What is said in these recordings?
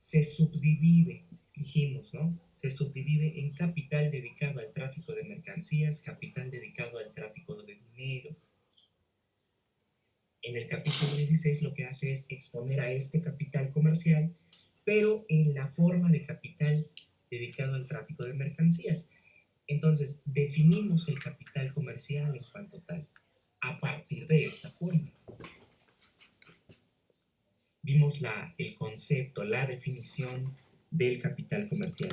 se subdivide, dijimos, ¿no? Se subdivide en capital dedicado al tráfico de mercancías, capital dedicado al tráfico de dinero. En el capítulo 16 lo que hace es exponer a este capital comercial, pero en la forma de capital dedicado al tráfico de mercancías. Entonces, definimos el capital comercial en cuanto tal, a partir de esta forma. Vimos el concepto, la definición del capital comercial.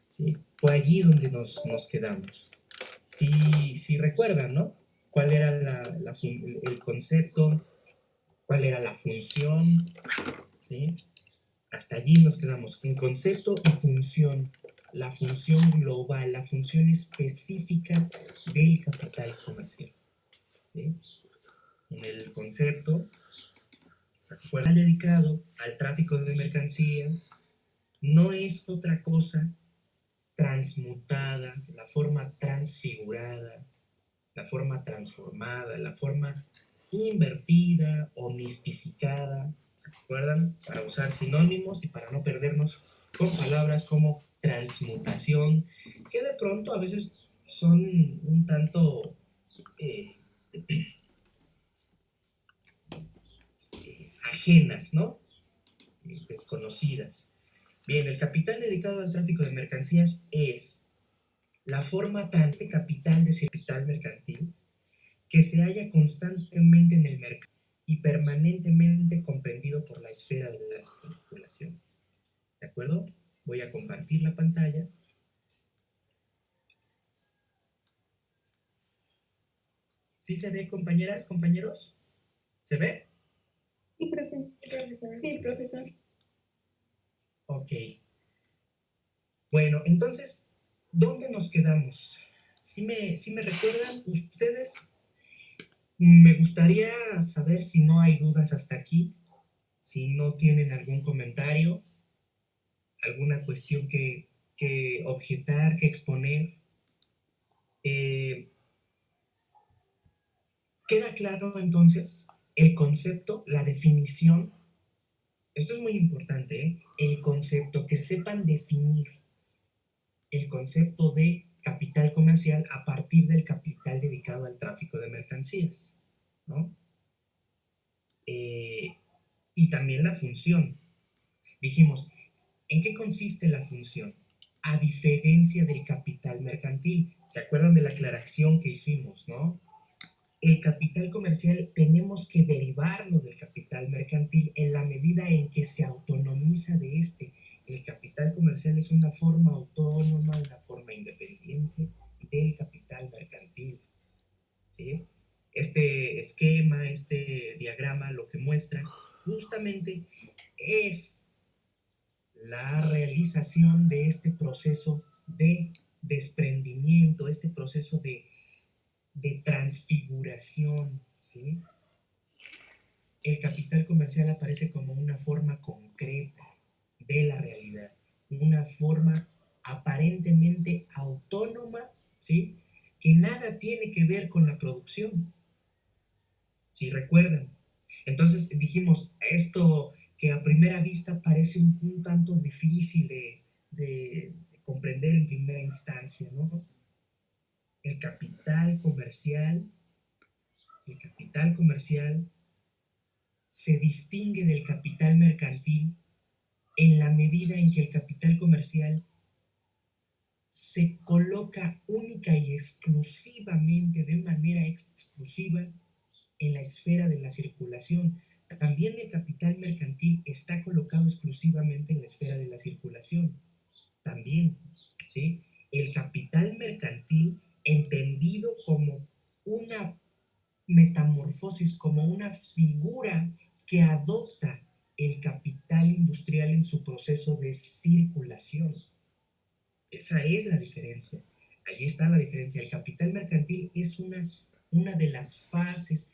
¿Sí? Fue allí donde nos quedamos. Si recuerdan, ¿no? ¿Cuál era el concepto? ¿Cuál era la función? ¿Sí? Hasta allí nos quedamos. En concepto y función. La función global, la función específica del capital comercial. ¿Sí? En el concepto, ¿se acuerdan? Dedicado al tráfico de mercancías, no es otra cosa transmutada, la forma transfigurada, la forma transformada, la forma invertida o mistificada, ¿se acuerdan? Para usar sinónimos y para no perdernos con palabras como transmutación, que de pronto a veces son un tanto ajenas, ¿no? Desconocidas. Bien, el capital dedicado al tráfico de mercancías es la forma de capital de capital mercantil que se halla constantemente en el mercado y permanentemente comprendido por la esfera de la circulación. ¿De acuerdo? Voy a compartir la pantalla. ¿Sí se ve, compañeras, compañeros? ¿Se ve? Sí, profesor. Sí, profesor. Ok. Bueno, entonces, ¿dónde nos quedamos? ¿Sí me recuerdan ustedes? Me gustaría saber si no hay dudas hasta aquí, si no tienen algún comentario, alguna cuestión que objetar, que exponer. ¿Queda claro entonces el concepto, la definición? Esto es muy importante, ¿eh? El concepto, que sepan definir el concepto de capital comercial a partir del capital dedicado al tráfico de mercancías, ¿no? Y también la función. Dijimos, ¿en qué consiste la función? A diferencia del capital mercantil. ¿Se acuerdan de la aclaración que hicimos, no? El capital comercial tenemos que derivarlo del capital mercantil en la medida en que se autonomiza de este. El capital comercial es una forma autónoma, una forma independiente del capital mercantil. ¿Sí? Este esquema, este diagrama lo que muestra justamente es la realización de este proceso de desprendimiento, este proceso de transfiguración, ¿sí? El capital comercial aparece como una forma concreta de la realidad, una forma aparentemente autónoma, ¿sí? Que nada tiene que ver con la producción, si recuerdan. Entonces dijimos, esto que a primera vista parece un tanto difícil de comprender en primera instancia, ¿no? El capital comercial se distingue del capital mercantil en la medida en que el capital comercial se coloca única y exclusivamente, de manera exclusiva, en la esfera de la circulación. También el capital mercantil está colocado exclusivamente en la esfera de la circulación. También, ¿sí? El capital mercantil, entendido como una metamorfosis, como una figura que adopta el capital industrial en su proceso de circulación. Esa es la diferencia. Ahí está la diferencia. El capital mercantil es una de las fases,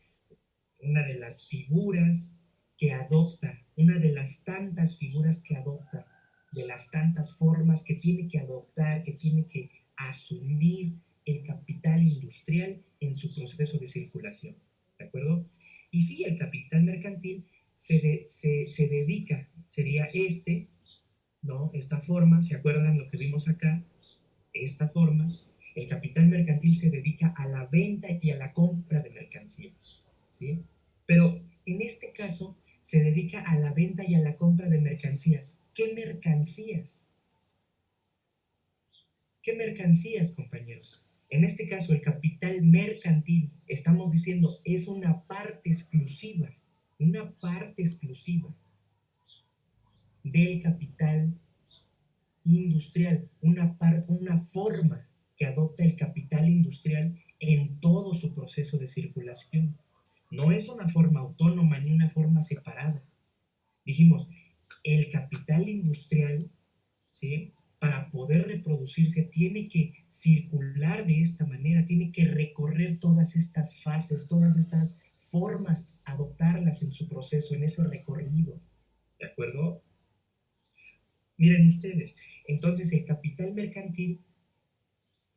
una de las figuras que adopta, una de las tantas figuras que adopta, de las tantas formas que tiene que adoptar, que tiene que asumir el capital industrial en su proceso de circulación. ¿De acuerdo? Y sí, el capital mercantil se dedica, sería este, ¿no? Esta forma, ¿se acuerdan lo que vimos acá? Esta forma, el capital mercantil se dedica a la venta y a la compra de mercancías, ¿sí? Pero en este caso se dedica a la venta y a la compra de mercancías. ¿Qué mercancías? ¿Qué mercancías, compañeros? En este caso, el capital mercantil, estamos diciendo, es una parte exclusiva del capital industrial, una forma que adopta el capital industrial en todo su proceso de circulación. No es una forma autónoma ni una forma separada. Dijimos, el capital industrial, ¿sí?, para poder reproducirse tiene que circular de esta manera, tiene que recorrer todas estas fases, todas estas formas, adoptarlas en su proceso, en ese recorrido. ¿De acuerdo? Miren ustedes, entonces el capital mercantil,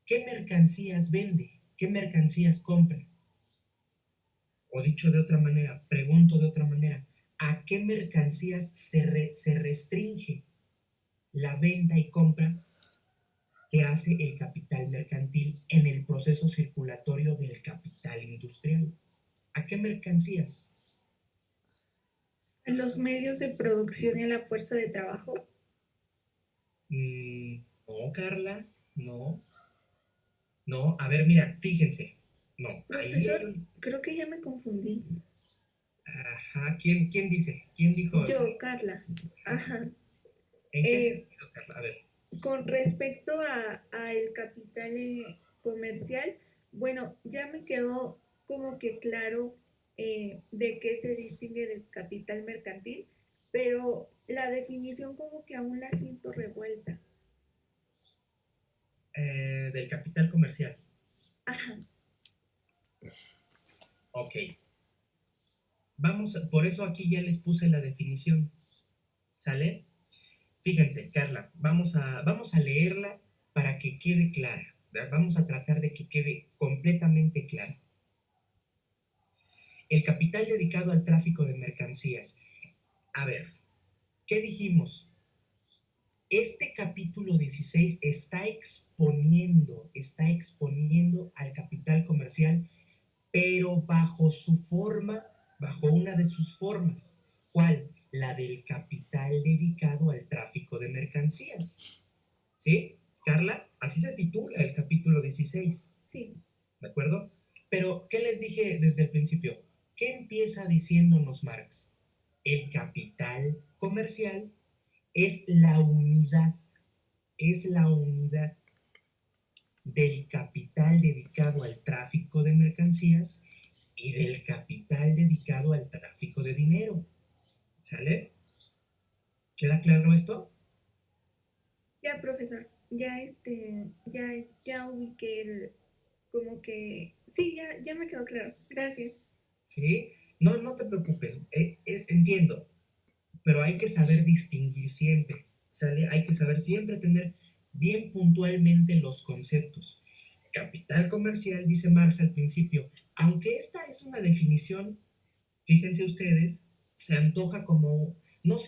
¿qué mercancías vende? ¿Qué mercancías compra? O dicho de otra manera, pregunto de otra manera, ¿a qué mercancías se restringe la venta y compra que hace el capital mercantil en el proceso circulatorio del capital industrial? ¿A qué mercancías? ¿A los medios de producción y a la fuerza de trabajo? No, Carla, no. No, a ver, mira, fíjense. No, ahí hay Profesor, creo que ya me confundí. Ajá, ¿quién dice? ¿Quién dijo? Yo, Carla. Ajá. ¿En qué sentido, Carla? A ver. Con respecto a el capital comercial, bueno, ya me quedó como que claro de qué se distingue del capital mercantil, pero la definición como que aún la siento revuelta. Del capital comercial. Ajá. Ok. Por eso aquí ya les puse la definición. ¿Sale? Fíjense, Carla, vamos a leerla para que quede clara. ¿Verdad? Vamos a tratar de que quede completamente clara. El capital dedicado al tráfico de mercancías. A ver, ¿qué dijimos? Este capítulo 16 está exponiendo al capital comercial, pero bajo una de sus formas. ¿Cuál? La del capital dedicado al tráfico de mercancías. ¿Sí, Carla? Así se titula el capítulo 16. Sí. ¿De acuerdo? Pero, ¿qué les dije desde el principio? ¿Qué empieza diciéndonos Marx? El capital comercial es la unidad del capital dedicado al tráfico de mercancías y del capital dedicado al tráfico de dinero. ¿Sale? ¿Queda claro esto? Ya, profesor, ya ubiqué como que, sí, ya me quedó claro. Gracias. ¿Sí? No, no te preocupes, entiendo, pero hay que saber distinguir siempre, ¿sale? Hay que saber siempre tener bien puntualmente los conceptos. Capital comercial, dice Marx al principio, aunque esta es una definición, fíjense ustedes, no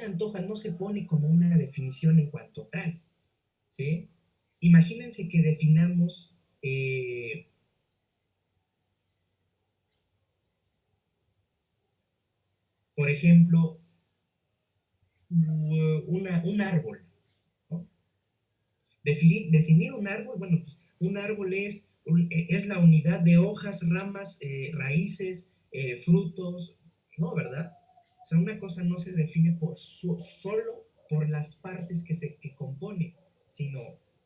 se pone como una definición en cuanto tal, ¿sí? Imagínense que definamos, por ejemplo, un árbol, ¿no? Definir un árbol, bueno, pues un árbol es la unidad de hojas, ramas, raíces, frutos, ¿no? ¿Verdad? O sea, una cosa no se define solo por las partes que compone, sino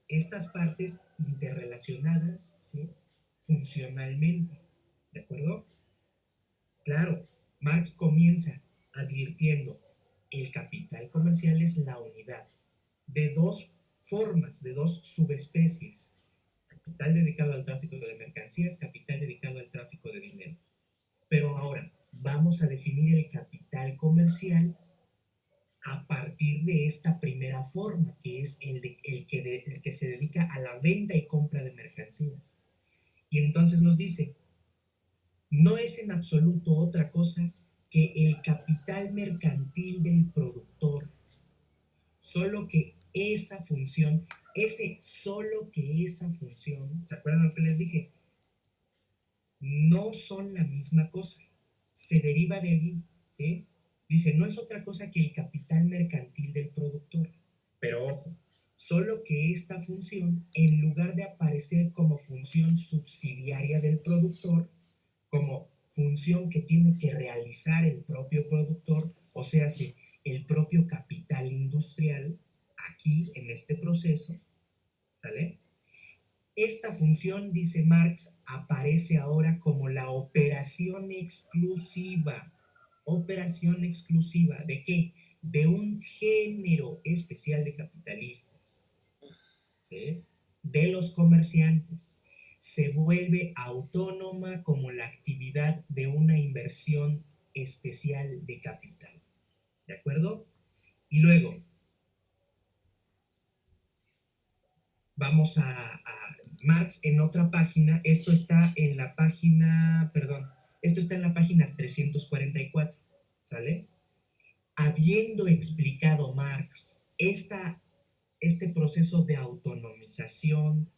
estas partes interrelacionadas, ¿sí? Funcionalmente, ¿de acuerdo? Claro, Marx comienza advirtiendo, el capital comercial es la unidad de dos formas, de dos subespecies, capital dedicado al tráfico de mercancías, capital dedicado al tráfico de dinero. Pero ahora vamos a definir el capital comercial a partir de esta primera forma, que es el que se dedica a la venta y compra de mercancías. Y entonces nos dice, no es en absoluto otra cosa que el capital mercantil del productor, solo que esa función, solo que esa función, ¿se acuerdan lo que les dije? No son la misma cosa, se deriva de allí, ¿sí? Dice, no es otra cosa que el capital mercantil del productor, pero ojo, solo que esta función, en lugar de aparecer como función subsidiaria del productor, como función que tiene que realizar el propio productor, o sea, el propio capital industrial, aquí en este proceso, ¿sale? Esta función, dice Marx, aparece ahora como la operación exclusiva. ¿Operación exclusiva de qué? De un género especial de capitalistas, ¿sí? De los comerciantes. Se vuelve autónoma como la actividad de una inversión especial de capital. ¿De acuerdo? Y luego, vamos a Marx en otra página. Esto está en la página, perdón, esto está en la página 344, ¿sale? Habiendo explicado Marx este proceso de autonomización,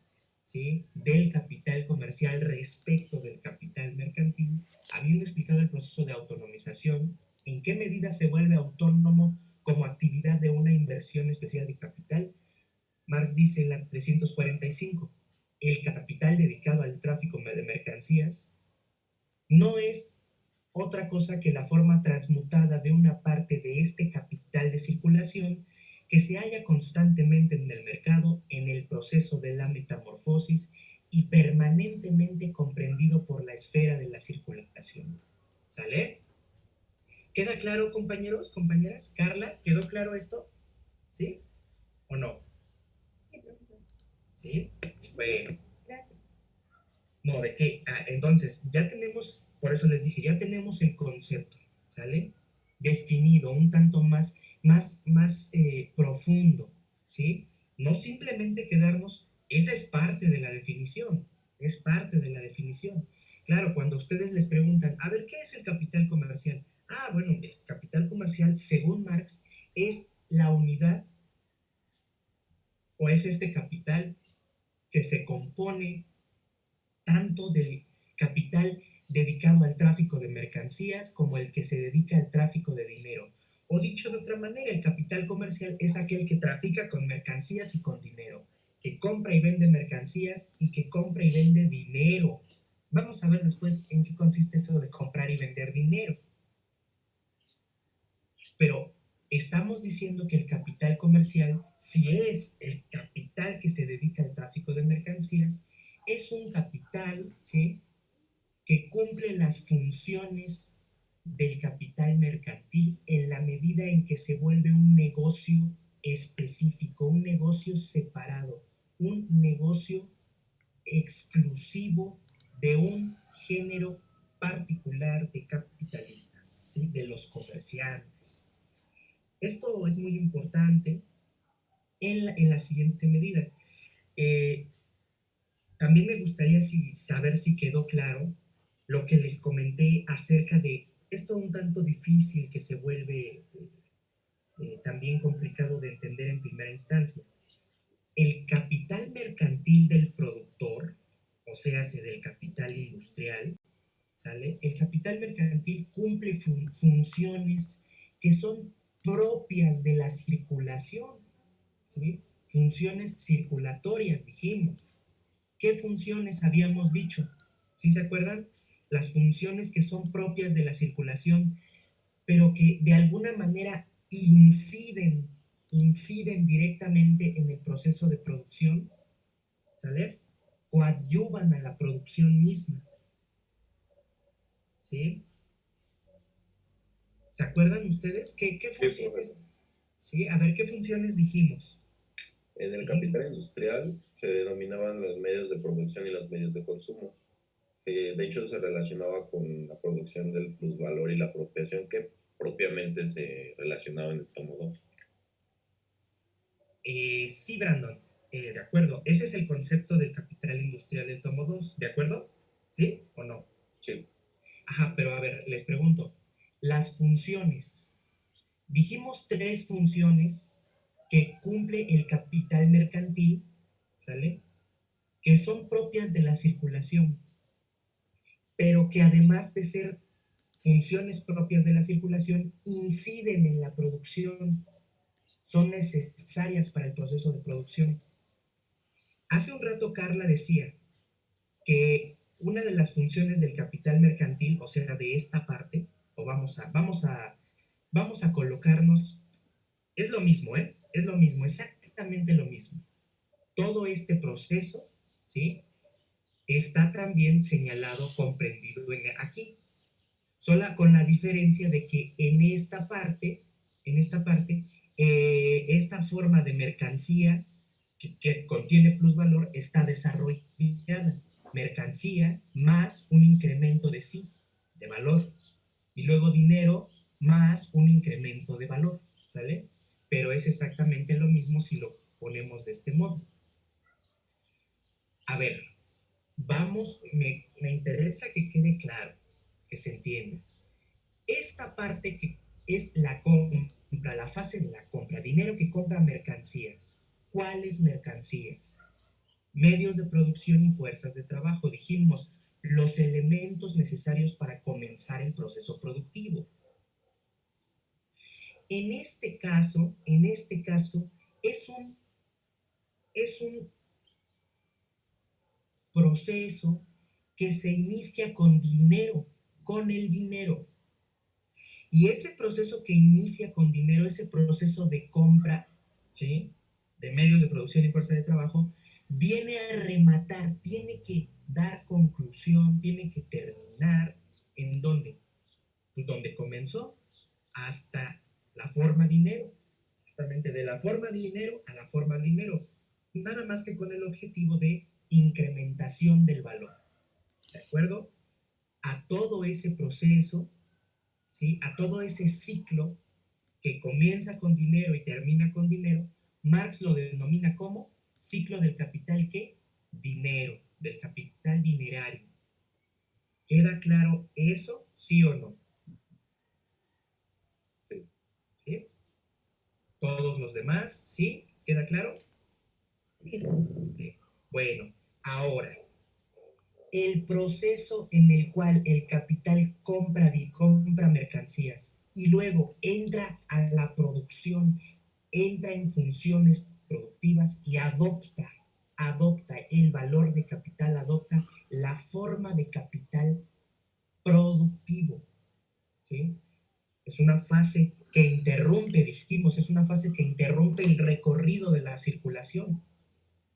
¿sí? Del capital comercial respecto del capital mercantil, habiendo explicado el proceso de autonomización, ¿en qué medida se vuelve autónomo como actividad de una inversión especial de capital? Marx dice en la 345, el capital dedicado al tráfico de mercancías no es otra cosa que la forma transmutada de una parte de este capital de circulación que se halla constantemente en el mercado en el proceso de la metamorfosis y permanentemente comprendido por la esfera de la circulación. ¿Sale? ¿Queda claro, compañeros, compañeras? Carla, ¿quedó claro esto? ¿Sí? ¿O no? Sí, profesor. ¿Sí? Bueno. Gracias. No, ¿de qué? Entonces, ya tenemos, por eso les dije, ya tenemos el concepto, ¿sale? Definido, un tanto más profundo, ¿sí? No simplemente quedarnos, esa es parte de la definición, es parte de la definición. Claro, cuando ustedes les preguntan, a ver, ¿qué es el capital comercial? Ah, bueno, el capital comercial, según Marx, es la unidad o es este capital que se compone tanto del capital dedicado al tráfico de mercancías como el que se dedica al tráfico de dinero. O dicho de otra manera, el capital comercial es aquel que trafica con mercancías y con dinero, que compra y vende mercancías y que compra y vende dinero. Vamos a ver después en qué consiste eso de comprar y vender dinero. Pero estamos diciendo que el capital comercial, si es el capital que se dedica al tráfico de mercancías, es un capital, ¿sí?, que cumple las funciones del capital mercantil en la medida en que se vuelve un negocio específico, un negocio separado, un negocio exclusivo de un género particular de capitalistas, ¿sí? De los comerciantes. Esto es muy importante en la siguiente medida. Eh, También me gustaría saber si quedó claro lo que les comenté acerca de esto un tanto difícil que se vuelve también complicado de entender en primera instancia. El capital mercantil del productor, o sea, del capital industrial, ¿sale? El capital mercantil cumple funciones que son propias de la circulación, ¿sí? Funciones circulatorias, dijimos. ¿Qué funciones habíamos dicho? ¿Sí se acuerdan? Las funciones que son propias de la circulación, pero que de alguna manera inciden directamente en el proceso de producción, ¿sale? Coadyuvan a la producción misma, ¿sí? ¿Se acuerdan ustedes? ¿Qué Sí, profesor. funciones? Sí, a ver, ¿qué funciones dijimos? En el capital industrial se denominaban los medios de producción y los medios de consumo. De hecho, se relacionaba con la producción del plusvalor y la apropiación que propiamente se relacionaba en el tomo 2. Sí, Brandon, de acuerdo. Ese es el concepto del capital industrial del tomo 2, ¿de acuerdo? ¿Sí o no? Sí. Ajá, pero a ver, les pregunto, las funciones. Dijimos tres funciones que cumple el capital mercantil, ¿sale? Que son propias de la circulación, pero que además de ser funciones propias de la circulación, inciden en la producción, son necesarias para el proceso de producción. Hace un rato Carla decía que una de las funciones del capital mercantil, o sea, de esta parte, o vamos a colocarnos, es lo mismo, ¿eh? Es lo mismo, exactamente lo mismo. Todo este proceso, ¿sí? Está también señalado, comprendido aquí. Sola con la diferencia de que esta forma de mercancía que contiene plusvalor está desarrollada. Mercancía más un incremento de sí, de valor. Y luego dinero más un incremento de valor, ¿sale? Pero es exactamente lo mismo si lo ponemos de este modo. A ver, me interesa que quede claro, que se entienda. Esta parte que es la compra, la fase de la compra, dinero que compra mercancías. ¿Cuáles mercancías? Medios de producción y fuerzas de trabajo. Dijimos, los elementos necesarios para comenzar el proceso productivo. En este caso, es un proceso que se inicia con dinero, con el dinero. Y ese proceso que inicia con dinero, ese proceso de compra, ¿sí? De medios de producción y fuerza de trabajo, viene a rematar, tiene que dar conclusión, tiene que terminar, ¿en dónde? Pues donde comenzó, hasta la forma dinero, justamente de la forma dinero a la forma dinero, nada más que con el objetivo de incrementación del valor, ¿de acuerdo? A todo ese proceso, ¿sí? A todo ese ciclo que comienza con dinero y termina con dinero, Marx lo denomina como ciclo del capital, ¿qué? Dinero, del capital dinerario. ¿Queda claro eso, sí o no? ¿Sí? ¿Todos los demás, sí? ¿Queda claro? Sí. Bueno, ahora, el proceso en el cual el capital compra mercancías y luego entra a la producción, entra en funciones productivas y adopta el valor de capital, adopta la forma de capital productivo, ¿sí? Es una fase que interrumpe, dijimos, es una fase que interrumpe el recorrido de la circulación.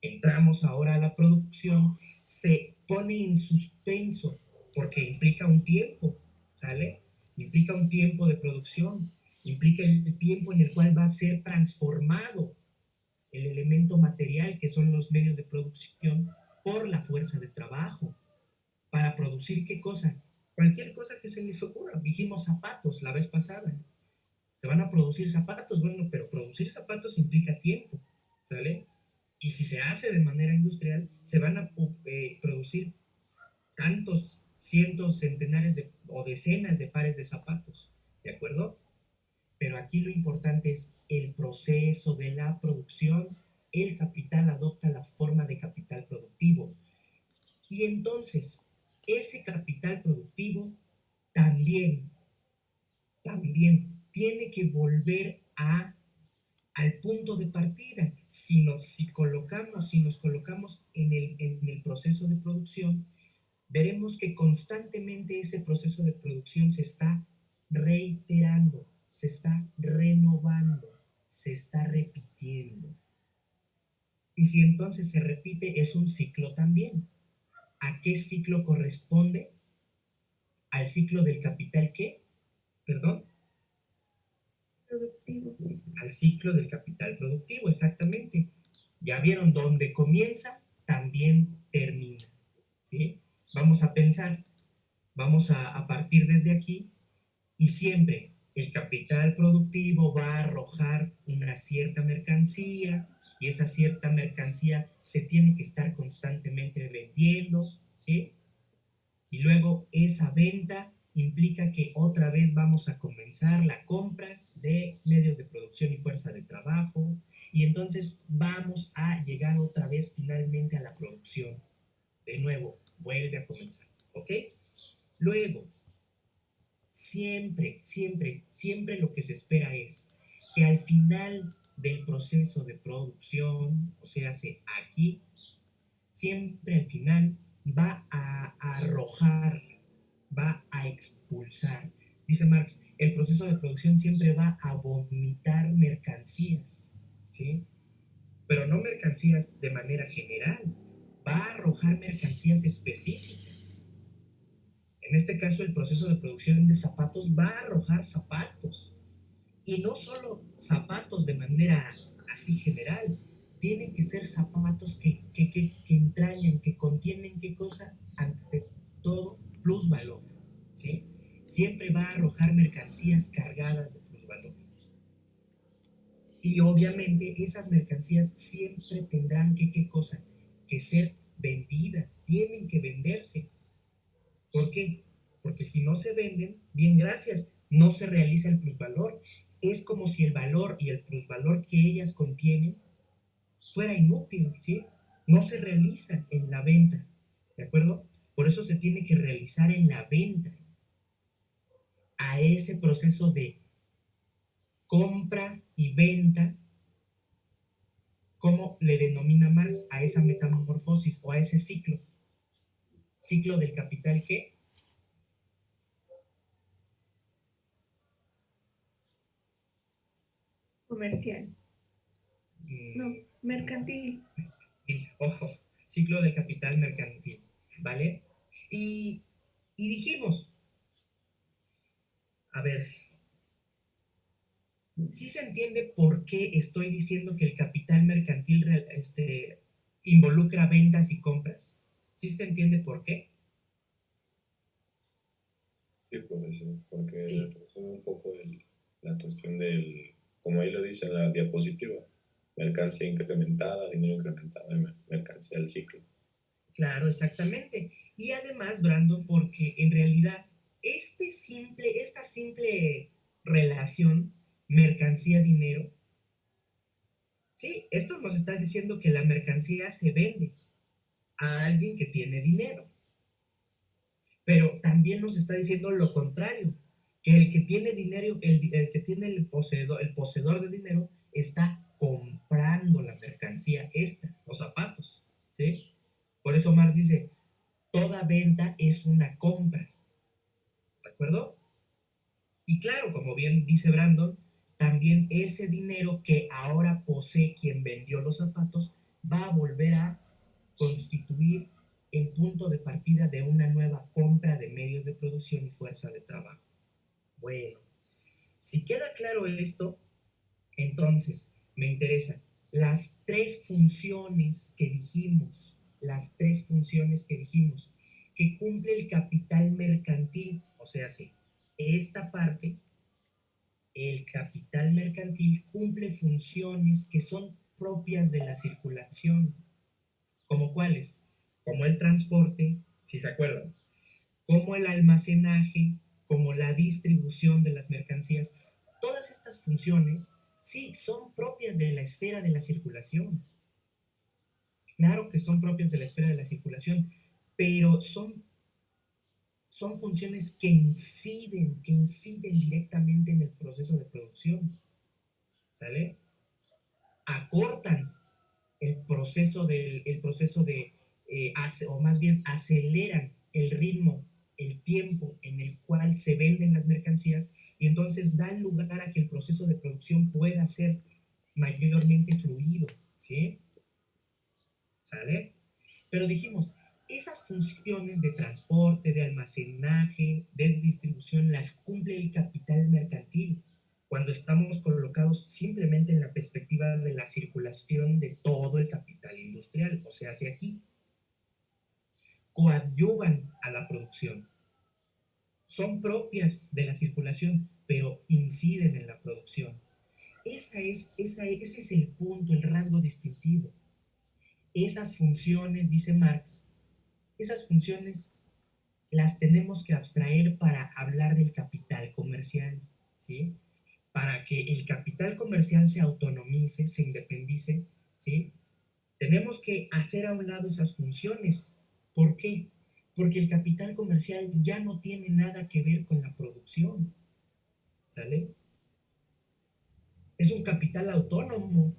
Entramos ahora a la producción, se pone en suspenso porque implica un tiempo, ¿sale? Implica un tiempo de producción, implica el tiempo en el cual va a ser transformado el elemento material que son los medios de producción por la fuerza de trabajo. ¿Para producir qué cosa? Cualquier cosa que se les ocurra. Dijimos zapatos la vez pasada. Se van a producir zapatos, bueno, pero producir zapatos implica tiempo, ¿sale? Y si se hace de manera industrial, se van a producir tantos cientos, centenares o decenas de pares de zapatos, ¿de acuerdo? Pero aquí lo importante es el proceso de la producción. El capital adopta la forma de capital productivo. Y entonces, ese capital productivo también tiene que volver al punto de partida. Si nos colocamos en el proceso de producción, veremos que constantemente ese proceso de producción se está reiterando, se está renovando, se está repitiendo. Y si entonces se repite, es un ciclo también. ¿A qué ciclo corresponde? ¿Al ciclo del capital qué? ¿Perdón? Productivo. Al ciclo del capital productivo, exactamente. Ya vieron, donde comienza, también termina, ¿sí? Vamos a pensar, vamos a partir desde aquí y siempre el capital productivo va a arrojar una cierta mercancía y esa cierta mercancía se tiene que estar constantemente vendiendo, ¿sí? Y luego esa venta implica que otra vez vamos a comenzar la compra de medios de producción y fuerza de trabajo, y entonces vamos a llegar otra vez finalmente a la producción. De nuevo, vuelve a comenzar, ¿ok? Luego, siempre lo que se espera es que al final del proceso de producción, o sea, aquí, siempre al final va a arrojar, va a expulsar. Dice Marx, el proceso de producción siempre va a vomitar mercancías, ¿sí? Pero no mercancías de manera general, va a arrojar mercancías específicas. En este caso, el proceso de producción de zapatos va a arrojar zapatos. Y no solo zapatos de manera así general, tienen que ser zapatos que entrañan, que contienen qué cosa, ante todo, plusvalor, ¿sí? Siempre va a arrojar mercancías cargadas de plusvalor. Y obviamente esas mercancías siempre tendrán ¿qué cosa? Que ser vendidas, tienen que venderse. ¿Por qué? Porque si no se venden, bien, gracias, no se realiza el plusvalor. Es como si el valor y el plusvalor que ellas contienen fuera inútil, ¿sí? No se realiza en la venta, ¿de acuerdo? Por eso se tiene que realizar en la venta, a ese proceso de compra y venta, ¿cómo le denomina Marx a esa metamorfosis o a ese ciclo? ¿Ciclo del capital qué? Comercial. No, mercantil. Ojo, ciclo del capital mercantil, ¿vale? Y dijimos, a ver, ¿sí se entiende por qué estoy diciendo que el capital mercantil involucra ventas y compras? ¿Sí se entiende por qué? Sí, profesor, porque Sí. resume un poco la cuestión del, como ahí lo dice en la diapositiva, mercancía incrementada, dinero incrementado, mercancía del ciclo. Claro, exactamente. Y además, Brandon, porque en realidad esta simple relación mercancía-dinero, sí, esto nos está diciendo que la mercancía se vende a alguien que tiene dinero. Pero también nos está diciendo lo contrario, que el que tiene dinero, el que tiene el poseedor de dinero, está comprando la mercancía los zapatos, ¿sí? Por eso Marx dice, toda venta es una compra, ¿de acuerdo? Y claro, como bien dice Brandon, también ese dinero que ahora posee quien vendió los zapatos va a volver a constituir el punto de partida de una nueva compra de medios de producción y fuerza de trabajo. Bueno, si queda claro esto, entonces me interesa las tres funciones que dijimos, que cumple el capital mercantil, o sea, sí, esta parte, el capital mercantil cumple funciones que son propias de la circulación. ¿Como cuáles? Como el transporte, si se acuerdan, como el almacenaje, como la distribución de las mercancías. Todas estas funciones, sí, son propias de la esfera de la circulación. Claro que son propias de la esfera de la circulación, pero son funciones que inciden directamente en el proceso de producción. ¿Sale? Acortan el proceso de, o más bien aceleran el ritmo, el tiempo en el cual se venden las mercancías y entonces dan lugar a que el proceso de producción pueda ser mayormente fluido, ¿sí? ¿Sale? Pero dijimos, esas funciones de transporte, de almacenaje, de distribución, las cumple el capital mercantil cuando estamos colocados simplemente en la perspectiva de la circulación de todo el capital industrial, o sea, hacia aquí. Coadyuvan a la producción. Son propias de la circulación, pero inciden en la producción. Ese es el punto, el rasgo distintivo. Esas funciones, dice Marx, esas funciones las tenemos que abstraer para hablar del capital comercial, ¿sí? para que el capital comercial se autonomice, se independice, ¿sí? Tenemos que hacer a un lado esas funciones. ¿Por qué? Porque el capital comercial ya no tiene nada que ver con la producción, ¿sale? Es un capital autónomo.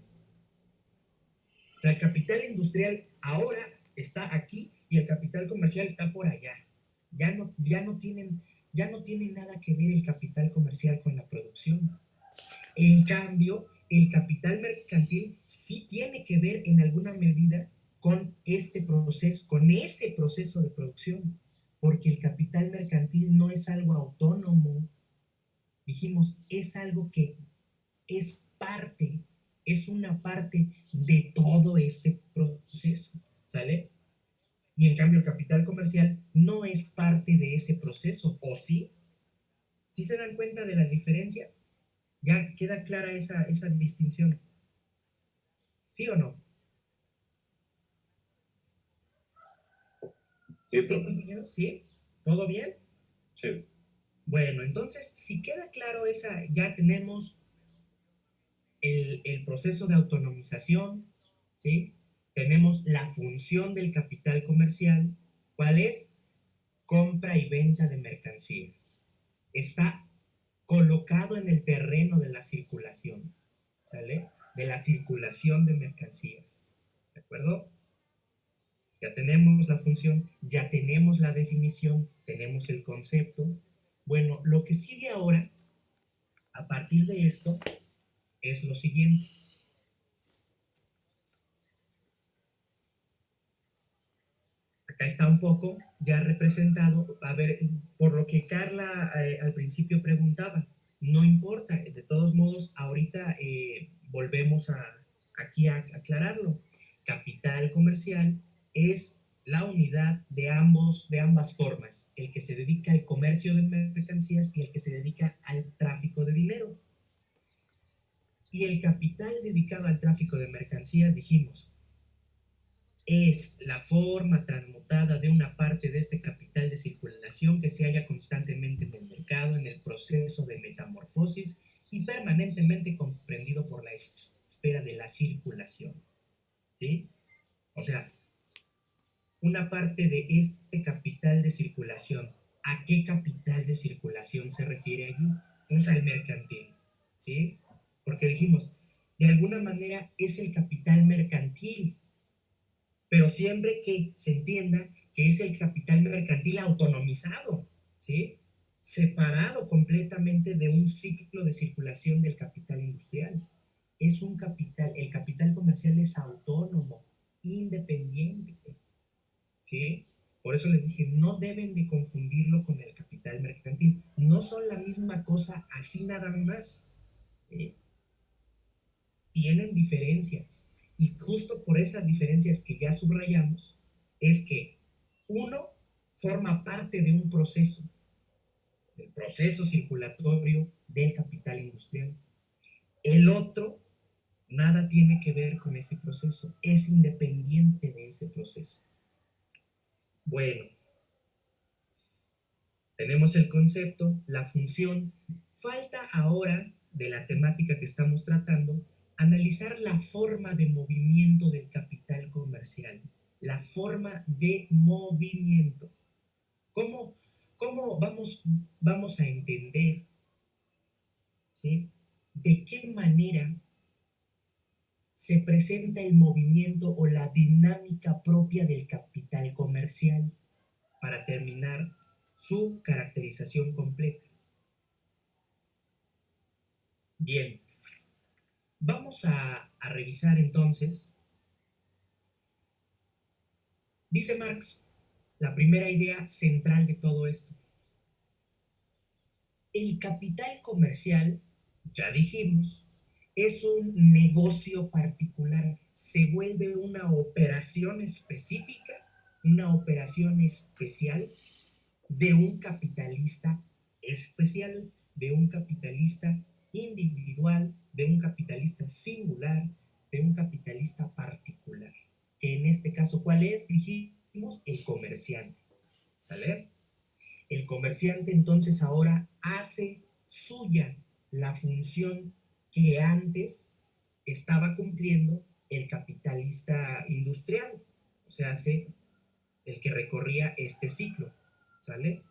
O sea, el capital industrial ahora está aquí y el capital comercial está por allá. Ya no tienen nada que ver el capital comercial con la producción. En cambio, el capital mercantil sí tiene que ver en alguna medida con este proceso, con ese proceso de producción, porque el capital mercantil no es algo autónomo. Dijimos, es algo que es parte, es una parte de todo este proceso, ¿sale? Y en cambio el capital comercial no es parte de ese proceso, ¿o sí? ¿Sí se dan cuenta de la diferencia? ¿Ya queda clara esa distinción? ¿Sí o no? Sí, ¿Sí, compañeros? ¿Sí? ¿Todo bien? sí. Bueno, entonces, si queda claro ya tenemos el proceso de autonomización, ¿sí? Tenemos la función del capital comercial. ¿Cuál es? Compra y venta de mercancías. Está colocado en el terreno de la circulación, ¿sale? De la circulación de mercancías, ¿de acuerdo? Ya tenemos la función, ya tenemos la definición, tenemos el concepto. Bueno, lo que sigue ahora, a partir de esto, es lo siguiente. Acá está un poco ya representado, a ver, por lo que Carla al principio preguntaba, no importa, de todos modos, ahorita volvemos aquí a aclararlo. Capital comercial es la unidad de ambas formas, el que se dedica al comercio de mercancías y el que se dedica al tráfico de dinero. Y el capital dedicado al tráfico de mercancías, dijimos, es la forma transmutada de una parte de este capital de circulación que se halla constantemente en el mercado, en el proceso de metamorfosis y permanentemente comprendido por la esfera de la circulación, ¿sí? O sea, una parte de este capital de circulación. ¿A qué capital de circulación se refiere allí? Pues al mercantil, ¿sí? Porque dijimos, de alguna manera es el capital mercantil, pero siempre que se entienda que es el capital mercantil autonomizado, ¿sí? Separado completamente de un ciclo de circulación del capital industrial. Es un capital, el capital comercial es autónomo, independiente, ¿sí? Por eso les dije, no deben de confundirlo con el capital mercantil. No son la misma cosa así nada más, ¿sí? Tienen diferencias. Y justo por esas diferencias que ya subrayamos, es que uno forma parte de un proceso, del proceso circulatorio del capital industrial. El otro nada tiene que ver con ese proceso, es independiente de ese proceso. Bueno, tenemos el concepto, la función. Falta ahora, de la temática que estamos tratando, analizar la forma de movimiento del capital comercial. La forma de movimiento. ¿Cómo, cómo vamos a entender, ¿sí? De qué manera se presenta el movimiento o la dinámica propia del capital comercial para terminar su caracterización completa? Bien, vamos a revisar entonces. Dice Marx, la primera idea central de todo esto. El capital comercial, ya dijimos, es un negocio particular, se vuelve una operación específica, una operación especial de un capitalista especial, de un capitalista individual, de un capitalista singular, de un capitalista particular. Que en este caso, ¿cuál es? Dijimos el comerciante. ¿Sale? El comerciante entonces ahora hace suya la función que antes estaba cumpliendo el capitalista industrial, o sea, el que recorría este ciclo, ¿sale?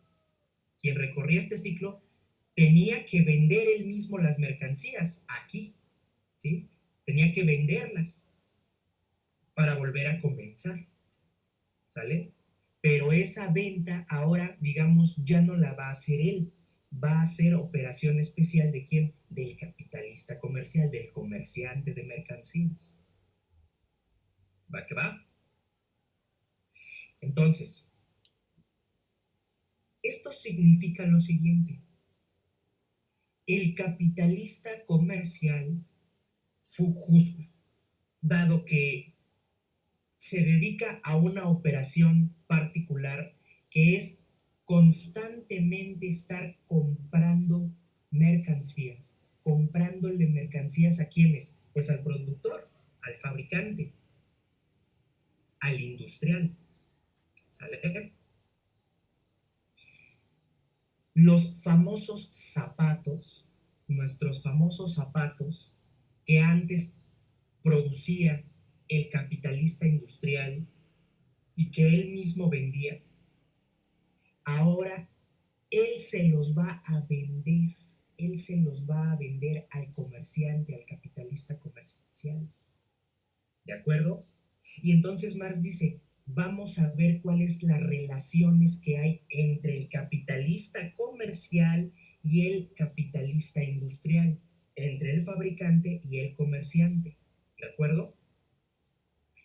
Quien recorría este ciclo tenía que vender él mismo las mercancías aquí, ¿sí? Tenía que venderlas para volver a comenzar, ¿sale? Pero esa venta ahora, digamos, ya no la va a hacer él, va a ser operación especial ¿de quién? Del capitalista comercial, del comerciante de mercancías. ¿Va que va? Entonces, esto significa lo siguiente. El capitalista comercial, dado que se dedica a una operación particular que es constantemente estar comprando mercancías, comprándole mercancías a quienes, pues al productor, al fabricante, al industrial, ¿sale? Los famosos zapatos, nuestros famosos zapatos que antes producía el capitalista industrial y que él mismo vendía, ahora él se los va a vender, él se los va a vender al comerciante, al capitalista comercial. ¿De acuerdo? Y entonces Marx dice, vamos a ver cuáles las relaciones que hay entre el capitalista comercial y el capitalista industrial, entre el fabricante y el comerciante. ¿De acuerdo?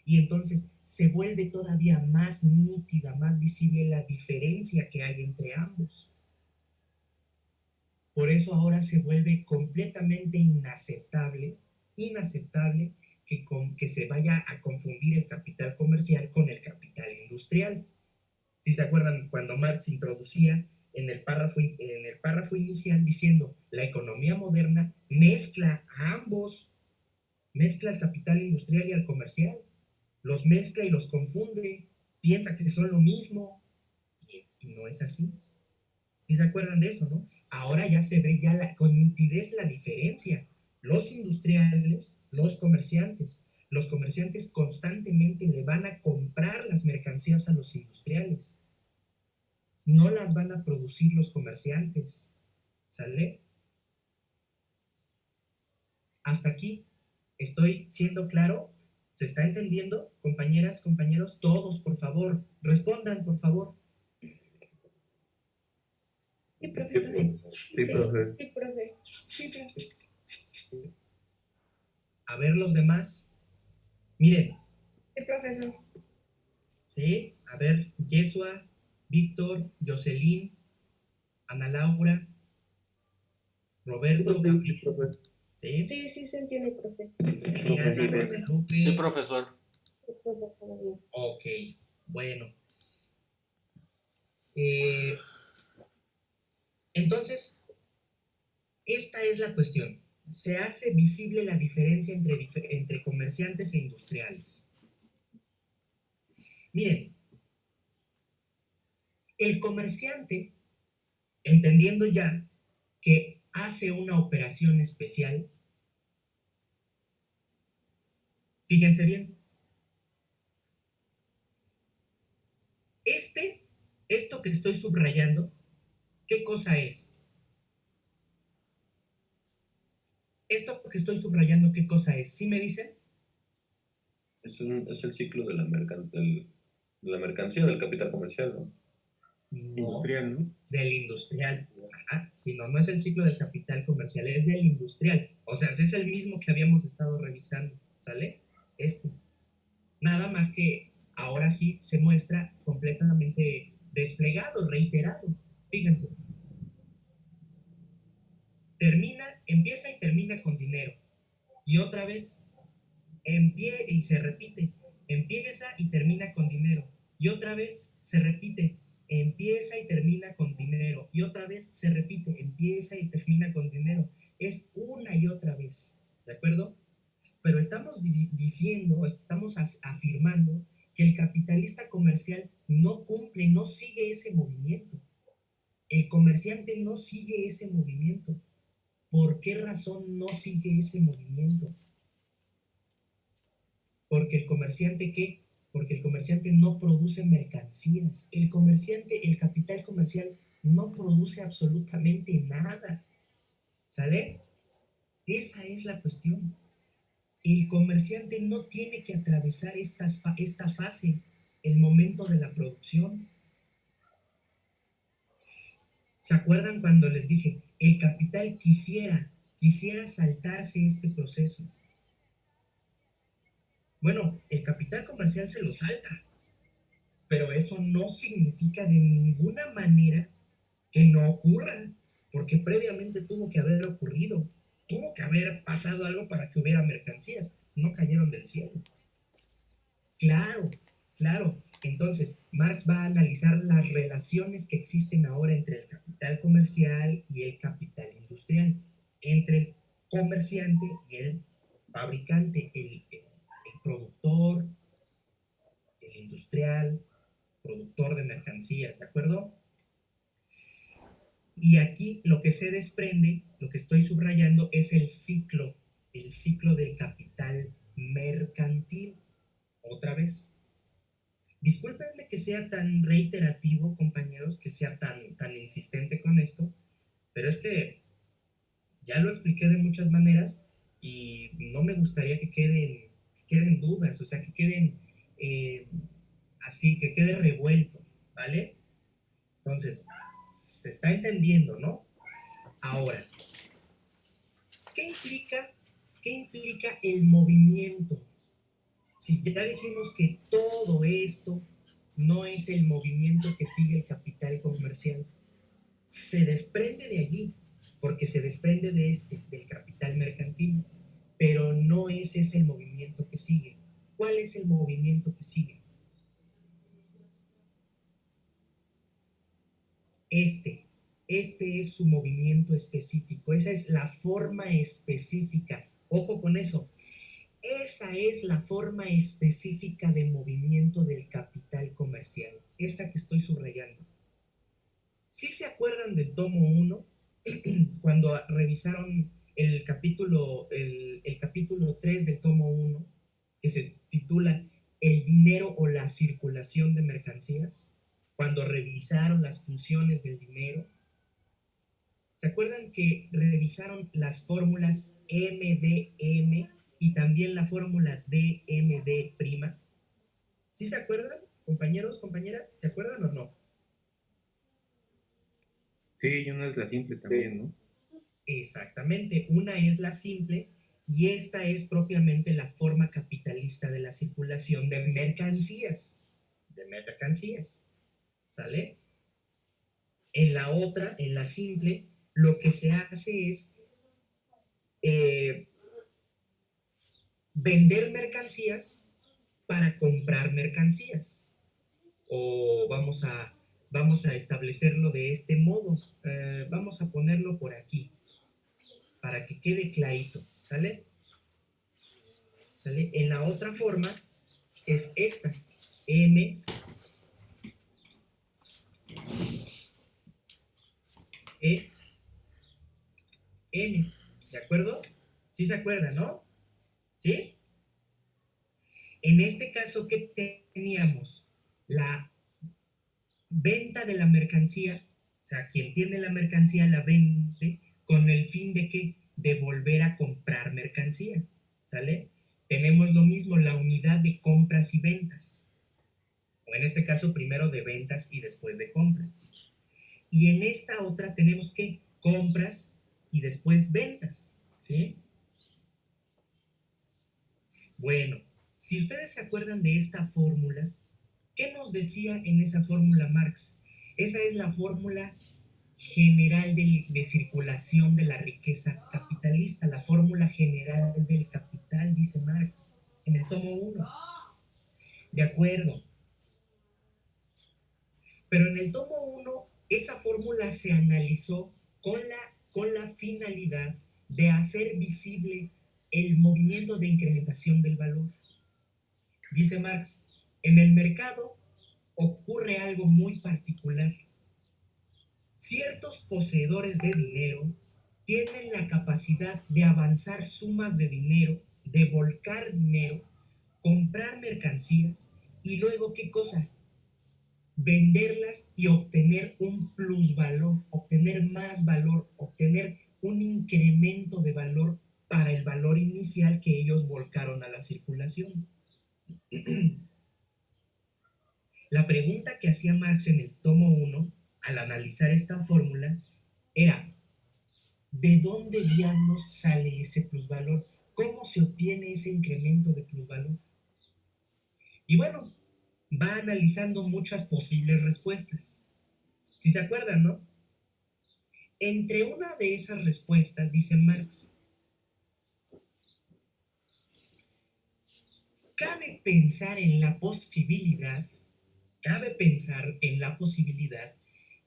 Y entonces se vuelve todavía más nítida, más visible la diferencia que hay entre ambos. Por eso ahora se vuelve completamente inaceptable que se vaya a confundir el capital comercial con el capital industrial. Si se acuerdan, cuando Marx introducía en el párrafo inicial diciendo la economía moderna mezcla a ambos, mezcla al capital industrial y al comercial, los mezcla y los confunde, piensa que son lo mismo, y no es así. ¿Sí se acuerdan de eso, no? Ahora ya se ve con nitidez la diferencia. Los industriales, los comerciantes constantemente le van a comprar las mercancías a los industriales. No las van a producir los comerciantes. ¿Sale? Hasta aquí. ¿Estoy siendo claro? ¿Se está entendiendo? Compañeras, compañeros, todos, por favor, respondan, por favor. Sí, profesor. Sí, profe. Sí, profe. Sí, profe. A ver los demás. Miren. Sí, profesor. Sí, a ver, Yesua, Víctor, Jocelyn, Ana Laura, Roberto, Gabriel. ¿Sí? Sí, se entiende, profe. Diana, Guadalupe. Sí, profesor. Ok, bueno. Entonces, esta es la cuestión. Se hace visible la diferencia entre comerciantes e industriales. Miren, el comerciante, entendiendo ya que hace una operación especial, fíjense bien, esto que estoy subrayando, ¿qué cosa es? Esto que estoy subrayando, ¿qué cosa es? ¿Sí me dicen? Es el ciclo de la mercancía, del capital comercial, ¿no? Industrial, ¿no? Del industrial. Ajá. Si no, no es el ciclo del capital comercial, es del industrial. O sea, es el mismo que habíamos estado revisando, ¿sale? Nada más que ahora sí se muestra completamente desplegado, reiterado. Fíjense. Empieza y termina con dinero. Y otra vez, y se repite. Empieza y termina con dinero. Y otra vez se repite. Empieza y termina con dinero. Y otra vez se repite. Empieza y termina con dinero. Es una y otra vez. ¿De acuerdo? Pero estamos diciendo, estamos afirmando que el capitalista comercial no cumple, no sigue ese movimiento. El comerciante no sigue ese movimiento. ¿Por qué razón no sigue ese movimiento? Porque el comerciante, ¿qué? Porque el comerciante no produce mercancías. El comerciante, el capital comercial, no produce absolutamente nada. ¿Sale? Esa es la cuestión. El comerciante no tiene que atravesar esta fase, el momento de la producción. ¿Se acuerdan cuando les dije, el capital quisiera saltarse este proceso? Bueno, el capital comercial se lo salta, pero eso no significa de ninguna manera que no ocurra, porque previamente tuvo que haber ocurrido, tuvo que haber pasado algo para que hubiera mercancías, no cayeron del cielo. Claro, claro. Entonces, Marx va a analizar las relaciones que existen ahora entre el capital comercial y el capital industrial, entre el comerciante y el fabricante, el productor, el industrial, productor de mercancías, ¿de acuerdo? Y aquí lo que se desprende, lo que estoy subrayando, es el ciclo del capital mercantil. Otra vez. Discúlpenme que sea tan reiterativo, compañeros, que sea tan insistente con esto, pero es que ya lo expliqué de muchas maneras y no me gustaría que queden dudas, o sea, que queden así, que quede revuelto, ¿vale? Entonces, se está entendiendo, ¿no? Ahora, ¿qué implica el movimiento? Si ya dijimos que todo esto no es el movimiento que sigue el capital comercial, se desprende de allí, porque se desprende del capital mercantil, pero no ese es el movimiento que sigue. ¿Cuál es el movimiento que sigue? Este es su movimiento específico, esa es la forma específica. Ojo con eso. Esa es la forma específica de movimiento del capital comercial, esta que estoy subrayando. ¿Sí se acuerdan del tomo 1? Cuando revisaron el capítulo 3 del tomo 1, que se titula El dinero o la circulación de mercancías, cuando revisaron las funciones del dinero, ¿se acuerdan que revisaron las fórmulas MDM y también la fórmula DMD'? ¿Sí se acuerdan, compañeros, compañeras? ¿Se acuerdan o no? Sí, y una es la simple también, ¿no? Exactamente, una es la simple y esta es propiamente la forma capitalista de la circulación de mercancías. ¿Sale? En la otra, en la simple, lo que se hace es vender mercancías para comprar mercancías. O vamos a establecerlo de este modo. Vamos a ponerlo por aquí, para que quede clarito, ¿sale? ¿Sale? En la otra forma es esta, M, E, M, ¿de acuerdo? ¿Sí se acuerdan, no? ¿Sí? En este caso, ¿qué teníamos? La venta de la mercancía, o sea, quien tiene la mercancía la vende con el fin de que de volver a comprar mercancía, ¿sale? Tenemos lo mismo, la unidad de compras y ventas, o en este caso primero de ventas y después de compras. Y en esta otra tenemos que compras y después ventas, ¿sí? Bueno, si ustedes se acuerdan de esta fórmula, ¿qué nos decía en esa fórmula Marx? Esa es la fórmula general de circulación de la riqueza capitalista, la fórmula general del capital, dice Marx, en el tomo 1. De acuerdo. Pero en el tomo 1, esa fórmula se analizó con la finalidad de hacer visible el movimiento de incrementación del valor. Dice Marx, en el mercado ocurre algo muy particular. Ciertos poseedores de dinero tienen la capacidad de avanzar sumas de dinero, de volcar dinero, comprar mercancías y luego, ¿qué cosa? Venderlas y obtener un plusvalor, obtener más valor, obtener un incremento de valor para el valor inicial que ellos volcaron a la circulación. La pregunta que hacía Marx en el tomo 1, al analizar esta fórmula, era: ¿de dónde diablos sale ese plusvalor? ¿Cómo se obtiene ese incremento de plusvalor? Y bueno, va analizando muchas posibles respuestas. Si se acuerdan, ¿no? Entre una de esas respuestas, dice Marx, cabe pensar en la posibilidad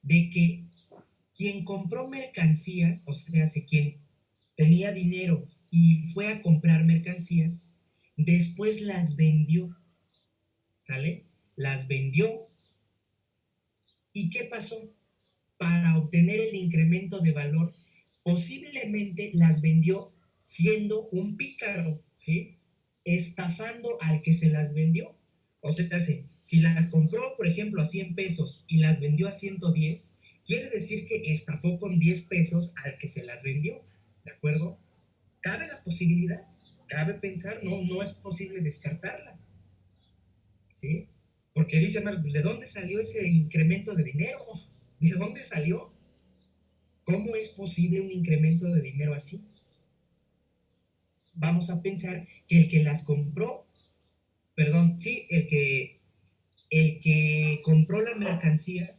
de que quien compró mercancías, o sea, quien tenía dinero y fue a comprar mercancías, después las vendió, ¿sale? Las vendió. ¿Y qué pasó? Para obtener el incremento de valor, posiblemente las vendió siendo un pícaro, ¿sí? Estafando al que se las vendió. O sea, si las compró, por ejemplo, a 100 pesos y las vendió a 110, quiere decir que estafó con 10 pesos al que se las vendió, ¿de acuerdo? Cabe la posibilidad, cabe pensar, no es posible descartarla, ¿sí? Porque dice Marx, pues, ¿de dónde salió ese incremento de dinero? ¿De dónde salió? ¿Cómo es posible un incremento de dinero así? Vamos a pensar que el que las compró, perdón, sí, el que compró la mercancía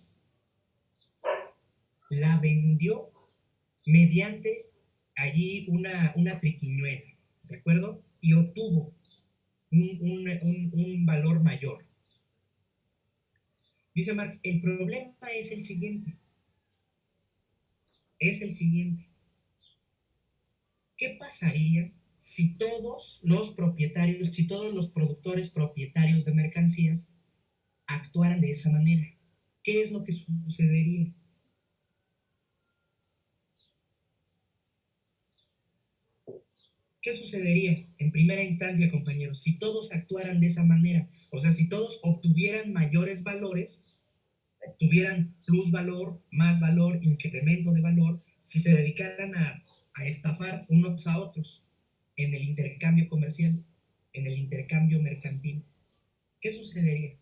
la vendió mediante allí una triquiñuela, ¿de acuerdo? Y obtuvo un valor mayor. Dice Marx, el problema es el siguiente. ¿Qué pasaría si todos los propietarios, si todos los productores propietarios de mercancías actuaran de esa manera? ¿Qué es lo que sucedería? ¿Qué sucedería en primera instancia, compañeros, si todos actuaran de esa manera? O sea, si todos obtuvieran mayores valores, obtuvieran plusvalor, más valor, incremento de valor, si se dedicaran a estafar unos a otros en el intercambio comercial, en el intercambio mercantil, ¿qué sucedería?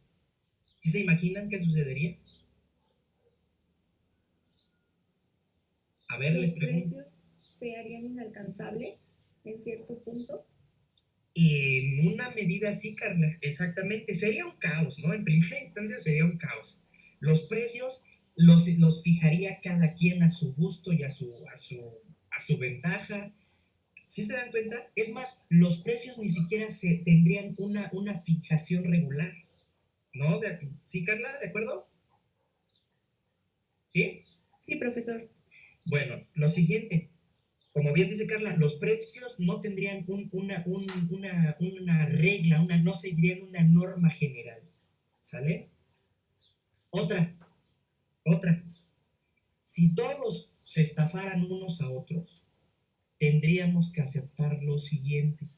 ¿Sí se imaginan qué sucedería? A ver, les Los pregunto. precios se harían inalcanzables en cierto punto. En una medida así, Carla, exactamente, sería un caos, ¿no? En primera instancia sería un caos. Los precios los fijaría cada quien a su gusto y a su ventaja. ¿Sí se dan cuenta? Es más, los precios ni siquiera tendrían una fijación regular, ¿no? ¿Sí, Carla? ¿De acuerdo? ¿Sí? Sí, profesor. Bueno, lo siguiente, como bien dice Carla, los precios no tendrían una regla, no seguirían una norma general, ¿sale? Otra, si todos se estafaran unos a otros, tendríamos que aceptar lo siguiente: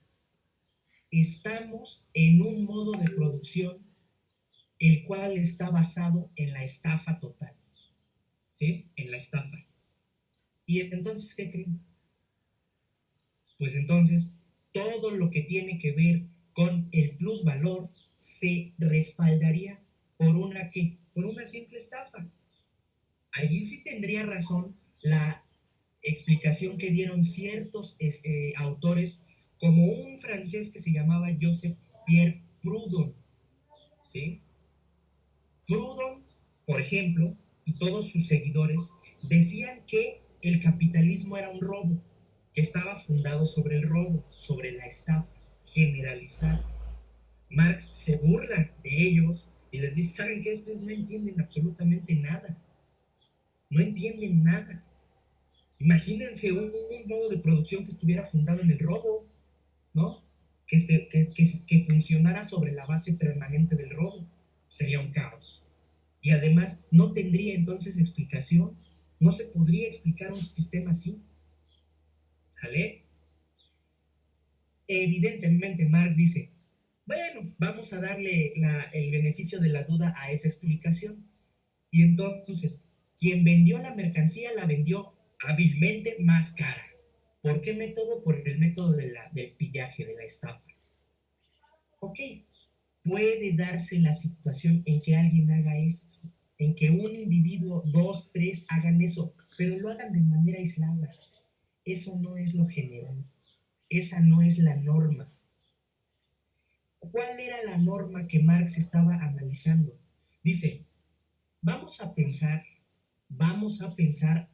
estamos en un modo de producción el cual está basado en la estafa total, ¿sí? En la estafa. ¿Y entonces qué creen? Pues entonces todo lo que tiene que ver con el plusvalor se respaldaría por por una simple estafa. Allí sí tendría razón la explicación que dieron ciertos autores, como un francés que se llamaba Joseph Pierre Proudhon, ¿sí? Proudhon, por ejemplo, y todos sus seguidores decían que el capitalismo era un robo, que estaba fundado sobre el robo, sobre la estafa generalizada. Marx se burla de ellos y les dice: ¿saben qué? Ustedes no entienden absolutamente nada. No entienden nada. Imagínense un modo de producción que estuviera fundado en el robo, ¿no? Que funcionara sobre la base permanente del robo. Sería un caos. Y además no tendría entonces explicación. No se podría explicar un sistema así. ¿Sale? Evidentemente Marx dice, bueno, vamos a darle el beneficio de la duda a esa explicación. Y entonces, quien vendió la mercancía la vendió hábilmente más cara. ¿Por qué método? Por el método del pillaje, de la estafa. Ok, puede darse la situación en que alguien haga esto, en que un individuo, dos, tres hagan eso, pero lo hagan de manera aislada. Eso no es lo general. Esa no es la norma. ¿Cuál era la norma que Marx estaba analizando? Dice, vamos a pensar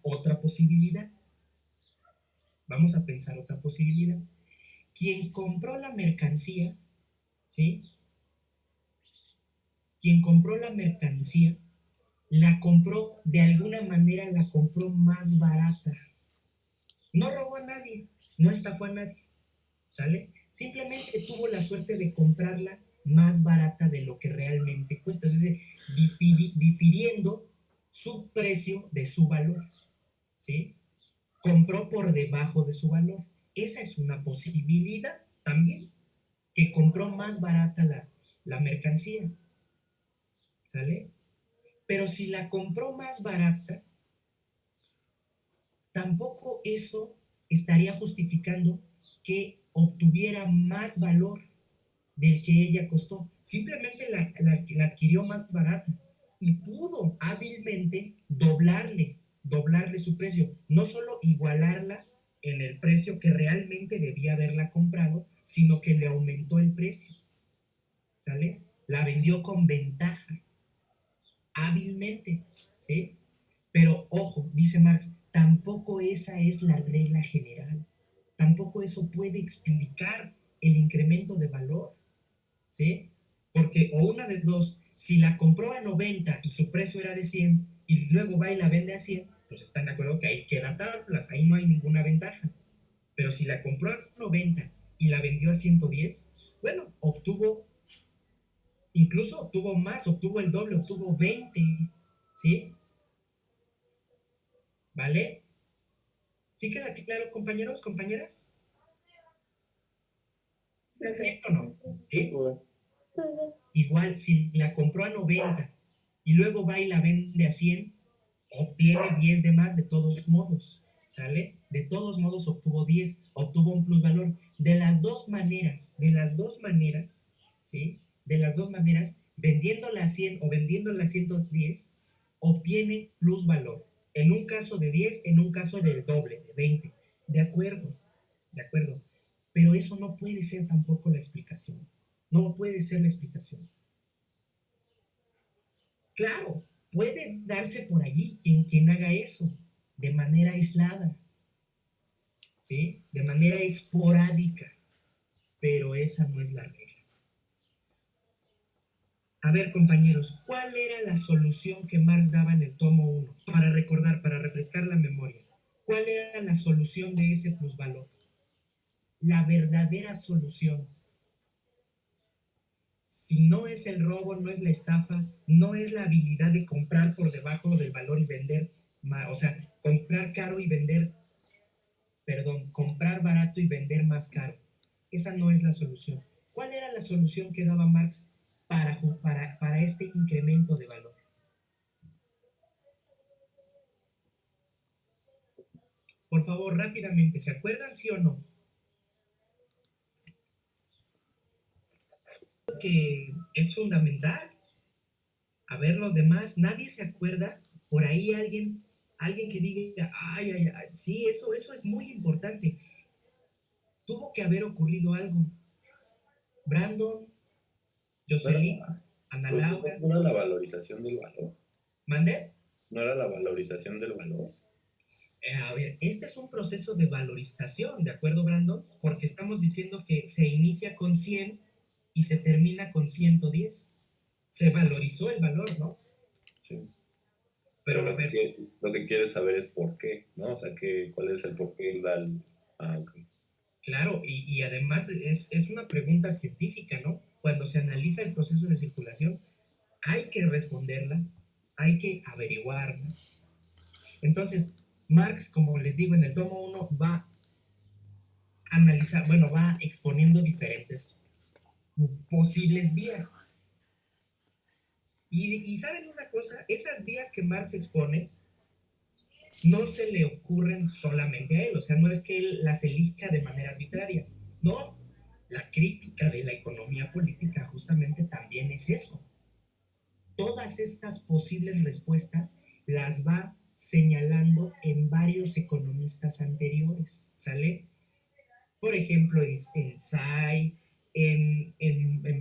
otra posibilidad. Vamos a pensar otra posibilidad. Quien compró la mercancía, ¿sí? Quien compró la mercancía, la compró de alguna manera, la compró más barata. No robó a nadie, no estafó a nadie, ¿sale? Simplemente tuvo la suerte de comprarla más barata de lo que realmente cuesta, es decir, difiriendo su precio de su valor, ¿sí? Compró por debajo de su valor. Esa es una posibilidad también, que compró más barata la mercancía, ¿sale? Pero si la compró más barata, tampoco eso estaría justificando que obtuviera más valor del que ella costó. Simplemente la adquirió más barata y pudo hábilmente doblarle su precio. No solo igualarla en el precio que realmente debía haberla comprado, sino que le aumentó el precio. ¿Sale? La vendió con ventaja, hábilmente, ¿sí? Pero ojo, dice Marx, tampoco esa es la regla general. Tampoco eso puede explicar el incremento de valor, ¿sí? Porque o una de dos, si la compró a 90 y su precio era de 100 y luego va y la vende a 100, pues están de acuerdo que ahí quedan tablas, ahí no hay ninguna ventaja. Pero si la compró a 90 y la vendió a 110, bueno, incluso obtuvo más, obtuvo el doble, obtuvo 20, ¿sí? ¿Vale? ¿Sí queda claro, compañeros, compañeras? ¿Sí o no? ¿Sí? Igual, si la compró a 90 y luego va y la vende a 100, obtiene 10 de más de todos modos, ¿sale? De todos modos obtuvo 10, obtuvo un plusvalor. De las dos maneras, ¿sí? De las dos maneras, vendiéndola a 100 o vendiéndola a 110, obtiene plusvalor. En un caso de 10, en un caso del doble, de 20. De acuerdo, de acuerdo. Pero eso no puede ser tampoco la explicación. No puede ser la explicación. Claro, puede darse por allí quien haga eso de manera aislada, ¿sí? De manera esporádica, pero esa no es la regla. A ver, compañeros, ¿cuál era la solución que Marx daba en el tomo 1? Para recordar, para refrescar la memoria. ¿Cuál era la solución de ese plusvalor? La verdadera solución. Si no es el robo, no es la estafa, no es la habilidad de comprar por debajo del valor y vender, o sea, comprar caro y vender, perdón, comprar barato y vender más caro. Esa no es la solución. ¿Cuál era la solución que daba Marx para este incremento de valor? Por favor, rápidamente, ¿se acuerdan, sí o no? Que es fundamental. A ver, los demás, nadie se acuerda. Por ahí alguien que diga, ay, ay, ay, sí, eso es muy importante. Tuvo que haber ocurrido algo. Brandon, Jocelyn, Ana Laura. ¿No era la valorización del valor? ¿Mande? ¿No era la valorización del valor? A ver, este es un proceso de valorización, ¿de acuerdo, Brandon? Porque estamos diciendo que se inicia con 100 y se termina con 110. Se valorizó el valor, ¿no? Sí. Pero lo que quieres saber es por qué, ¿no? O sea, ¿cuál es el por qué okay. Claro, y además es una pregunta científica, ¿no? Cuando se analiza el proceso de circulación, hay que responderla, hay que averiguarla. Entonces, Marx, como les digo, en el tomo 1 va analizar, bueno, va exponiendo diferentes posibles vías. Y ¿saben una cosa? Esas vías que Marx expone no se le ocurren solamente a él, o sea, no es que él las elija de manera arbitraria, no, la crítica de la economía política justamente también es eso. Todas estas posibles respuestas las va señalando en varios economistas anteriores, ¿sale? Por ejemplo, en Say, en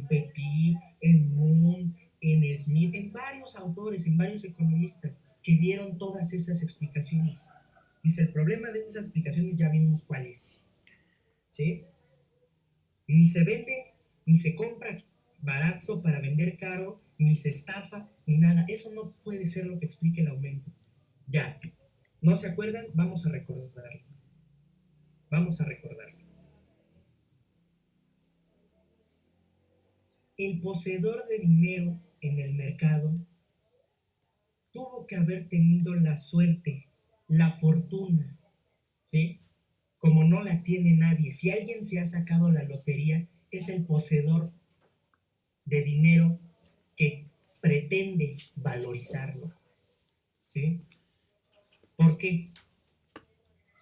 Petit, en Moon, en Smith, en varios autores, en varios economistas que dieron todas esas explicaciones. Dice, el problema de esas explicaciones ya vimos cuál es, ¿sí? Ni se vende, ni se compra barato para vender caro, ni se estafa, ni nada. Eso no puede ser lo que explique el aumento. Ya, ¿no se acuerdan? Vamos a recordarlo. Vamos a recordarlo. El poseedor de dinero en el mercado tuvo que haber tenido la suerte, la fortuna, ¿sí? Como no la tiene nadie. Si alguien se ha sacado la lotería, es el poseedor de dinero que pretende valorizarlo, ¿sí? ¿Por qué?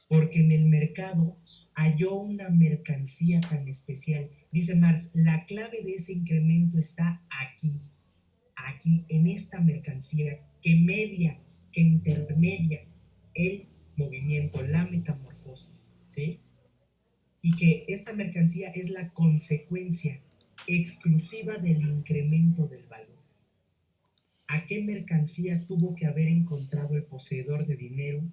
Porque en el mercado halló una mercancía tan especial. Dice Marx, la clave de ese incremento está aquí, en esta mercancía que media, que intermedia el movimiento, la metamorfosis, ¿sí? Y que esta mercancía es la consecuencia exclusiva del incremento del valor. ¿A qué mercancía tuvo que haber encontrado el poseedor de dinero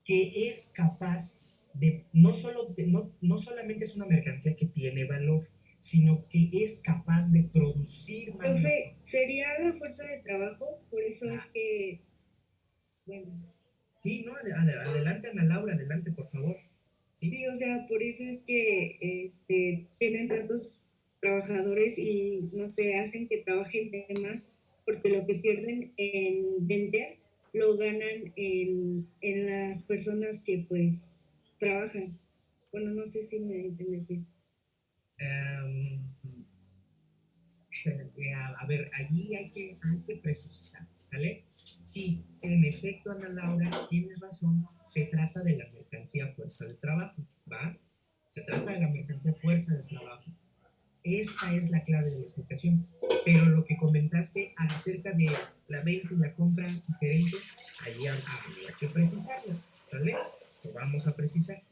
que es capaz de, no solamente es una mercancía que tiene valor, sino que es capaz de producir más? Profe, ¿sería la fuerza de trabajo? Por eso es que, bueno. Sí, no, adelante Ana Laura, adelante por favor. Sí, o sea, por eso es que tienen tantos trabajadores y no sé, hacen que trabajen de más, porque lo que pierden en vender lo ganan en las personas que pues trabajan. Bueno, no sé si me entienden bien. A ver, allí hay que precisar, ¿sale? Sí, en efecto, Ana Laura, tienes razón, se trata de la mercancía fuerza de trabajo, ¿va? Se trata de la mercancía fuerza de trabajo. Esta es la clave de la explicación. Pero lo que comentaste acerca de la venta y la compra diferente, allí habría que precisarlo, ¿sale? Lo vamos a precisar.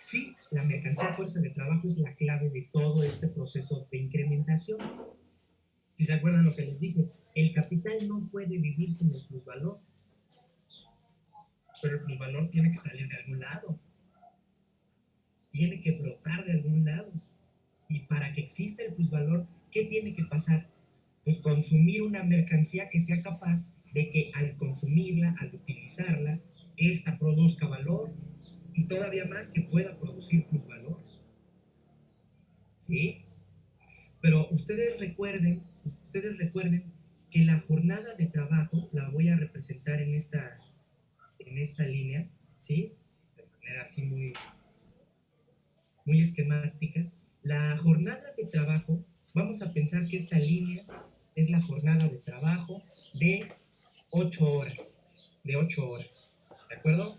Sí, la mercancía fuerza de trabajo es la clave de todo este proceso de incrementación. Si se acuerdan lo que les dije, el capital no puede vivir sin el plusvalor, pero el plusvalor tiene que salir de algún lado, tiene que brotar de algún lado. Y para que exista el plusvalor, ¿qué tiene que pasar? Pues consumir una mercancía que sea capaz de que al consumirla, al utilizarla, esta produzca valor y todavía más que pueda producir plusvalor. ¿Sí? Pero ustedes recuerden que la jornada de trabajo la voy a representar en esta línea, ¿sí? De manera así muy esquemática. La jornada de trabajo, vamos a pensar que esta línea es la jornada de trabajo de 8 horas, ¿de acuerdo?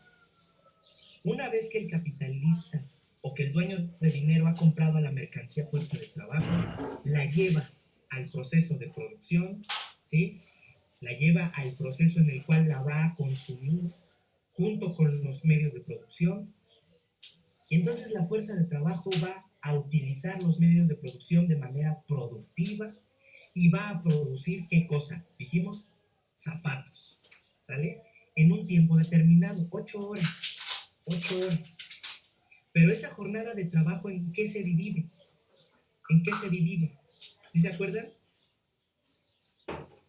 Una vez que el capitalista o que el dueño de dinero ha comprado a la mercancía fuerza de trabajo, la lleva al proceso de producción, ¿sí? La lleva al proceso en el cual la va a consumir junto con los medios de producción. Y entonces la fuerza de trabajo va a utilizar los medios de producción de manera productiva y va a producir, ¿qué cosa? Dijimos, zapatos, ¿sale? En un tiempo determinado, 8 horas. 8 horas. Pero esa jornada de trabajo, ¿en qué se divide? ¿En qué se divide? ¿Sí se acuerdan?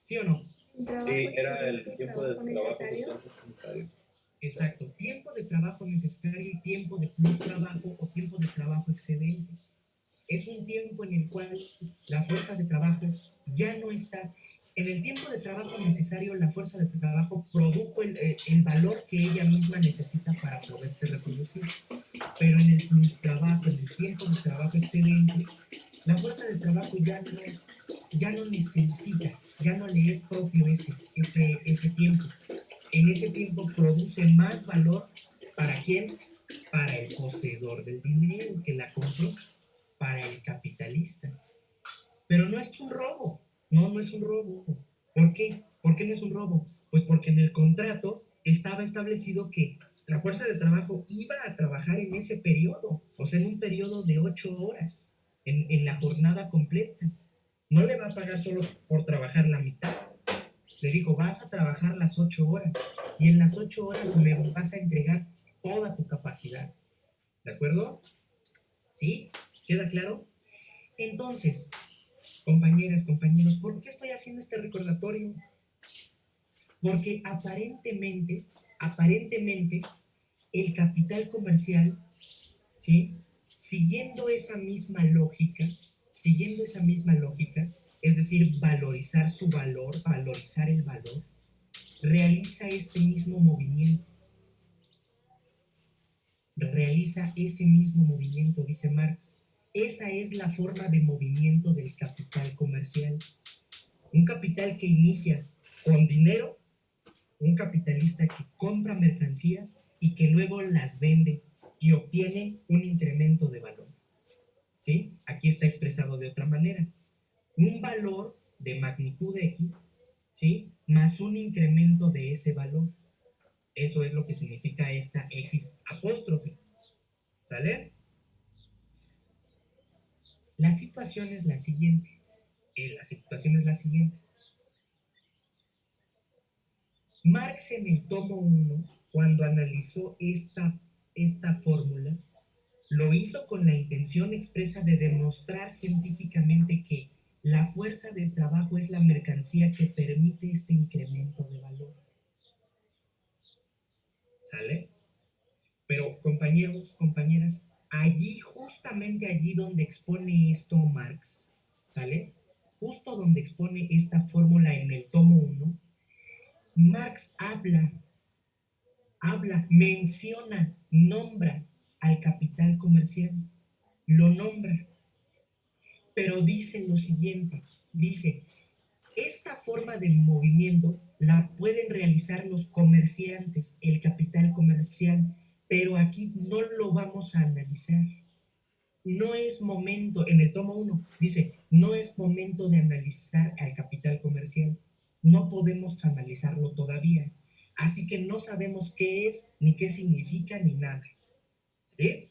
¿Sí o no? Sí, era el tiempo de trabajo necesario. Exacto, tiempo de trabajo necesario y tiempo de plus trabajo o tiempo de trabajo excedente. Es un tiempo en el cual la fuerza de trabajo ya no está. En el tiempo de trabajo necesario, la fuerza de trabajo produjo el valor que ella misma necesita para poderse reproducir. Pero en el plus trabajo, en el tiempo de trabajo excedente, la fuerza de trabajo ya no necesita, ya no le es propio ese tiempo. En ese tiempo produce más valor. ¿Para quién? Para el poseedor del dinero que la compró, para el capitalista. Pero no es un robo, no es un robo. ¿Por qué? ¿Por qué no es un robo? Pues porque en el contrato estaba establecido que la fuerza de trabajo iba a trabajar en ese periodo, o sea, en un periodo de 8 horas, en la jornada completa. No le va a pagar solo por trabajar la mitad. Le dijo, vas a trabajar las 8 horas y en las 8 horas me vas a entregar toda tu capacidad. ¿De acuerdo? ¿Sí? ¿Queda claro? Entonces, compañeras, compañeros, ¿por qué estoy haciendo este recordatorio? Porque aparentemente, el capital comercial, ¿sí? Siguiendo esa misma lógica, es decir, valorizar su valor, valorizar el valor, realiza este mismo movimiento. Realiza ese mismo movimiento, dice Marx. Esa es la forma de movimiento del capital comercial. Un capital que inicia con dinero, un capitalista que compra mercancías y que luego las vende y obtiene un incremento de valor. ¿Sí? Aquí está expresado de otra manera. Un valor de magnitud X, ¿sí? Más un incremento de ese valor. Eso es lo que significa esta X apóstrofe. ¿Sale? La situación es la siguiente. Marx en el tomo 1, cuando analizó esta fórmula, lo hizo con la intención expresa de demostrar científicamente que la fuerza de trabajo es la mercancía que permite este incremento de valor. ¿Sale? Pero compañeros, compañeras, justamente allí donde expone esto Marx, ¿sale? Justo donde expone esta fórmula en el tomo 1, Marx menciona, nombra al capital comercial, lo nombra, pero dice lo siguiente, dice, esta forma de movimiento la pueden realizar los comerciantes, el capital comercial, pero aquí no lo vamos a analizar. No es momento, en el tomo 1 dice, no es momento de analizar al capital comercial. No podemos analizarlo todavía. Así que no sabemos qué es, ni qué significa, ni nada. ¿Sí?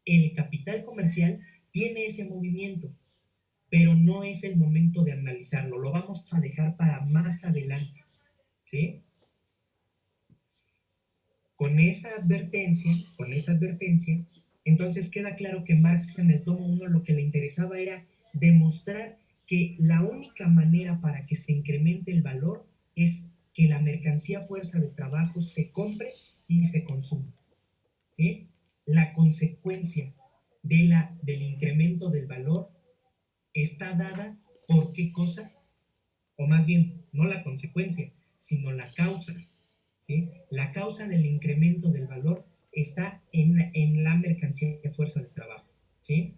El capital comercial tiene ese movimiento, pero no es el momento de analizarlo. Lo vamos a dejar para más adelante. ¿Sí? Con esa advertencia, entonces queda claro que Marx en el tomo 1 lo que le interesaba era demostrar que la única manera para que se incremente el valor es que la mercancía fuerza de trabajo se compre y se consuma. ¿Sí? La consecuencia del incremento del valor está dada por qué cosa, o más bien, no la consecuencia, sino la causa. ¿Sí? La causa del incremento del valor está en la mercancía fuerza de trabajo. ¿Sí?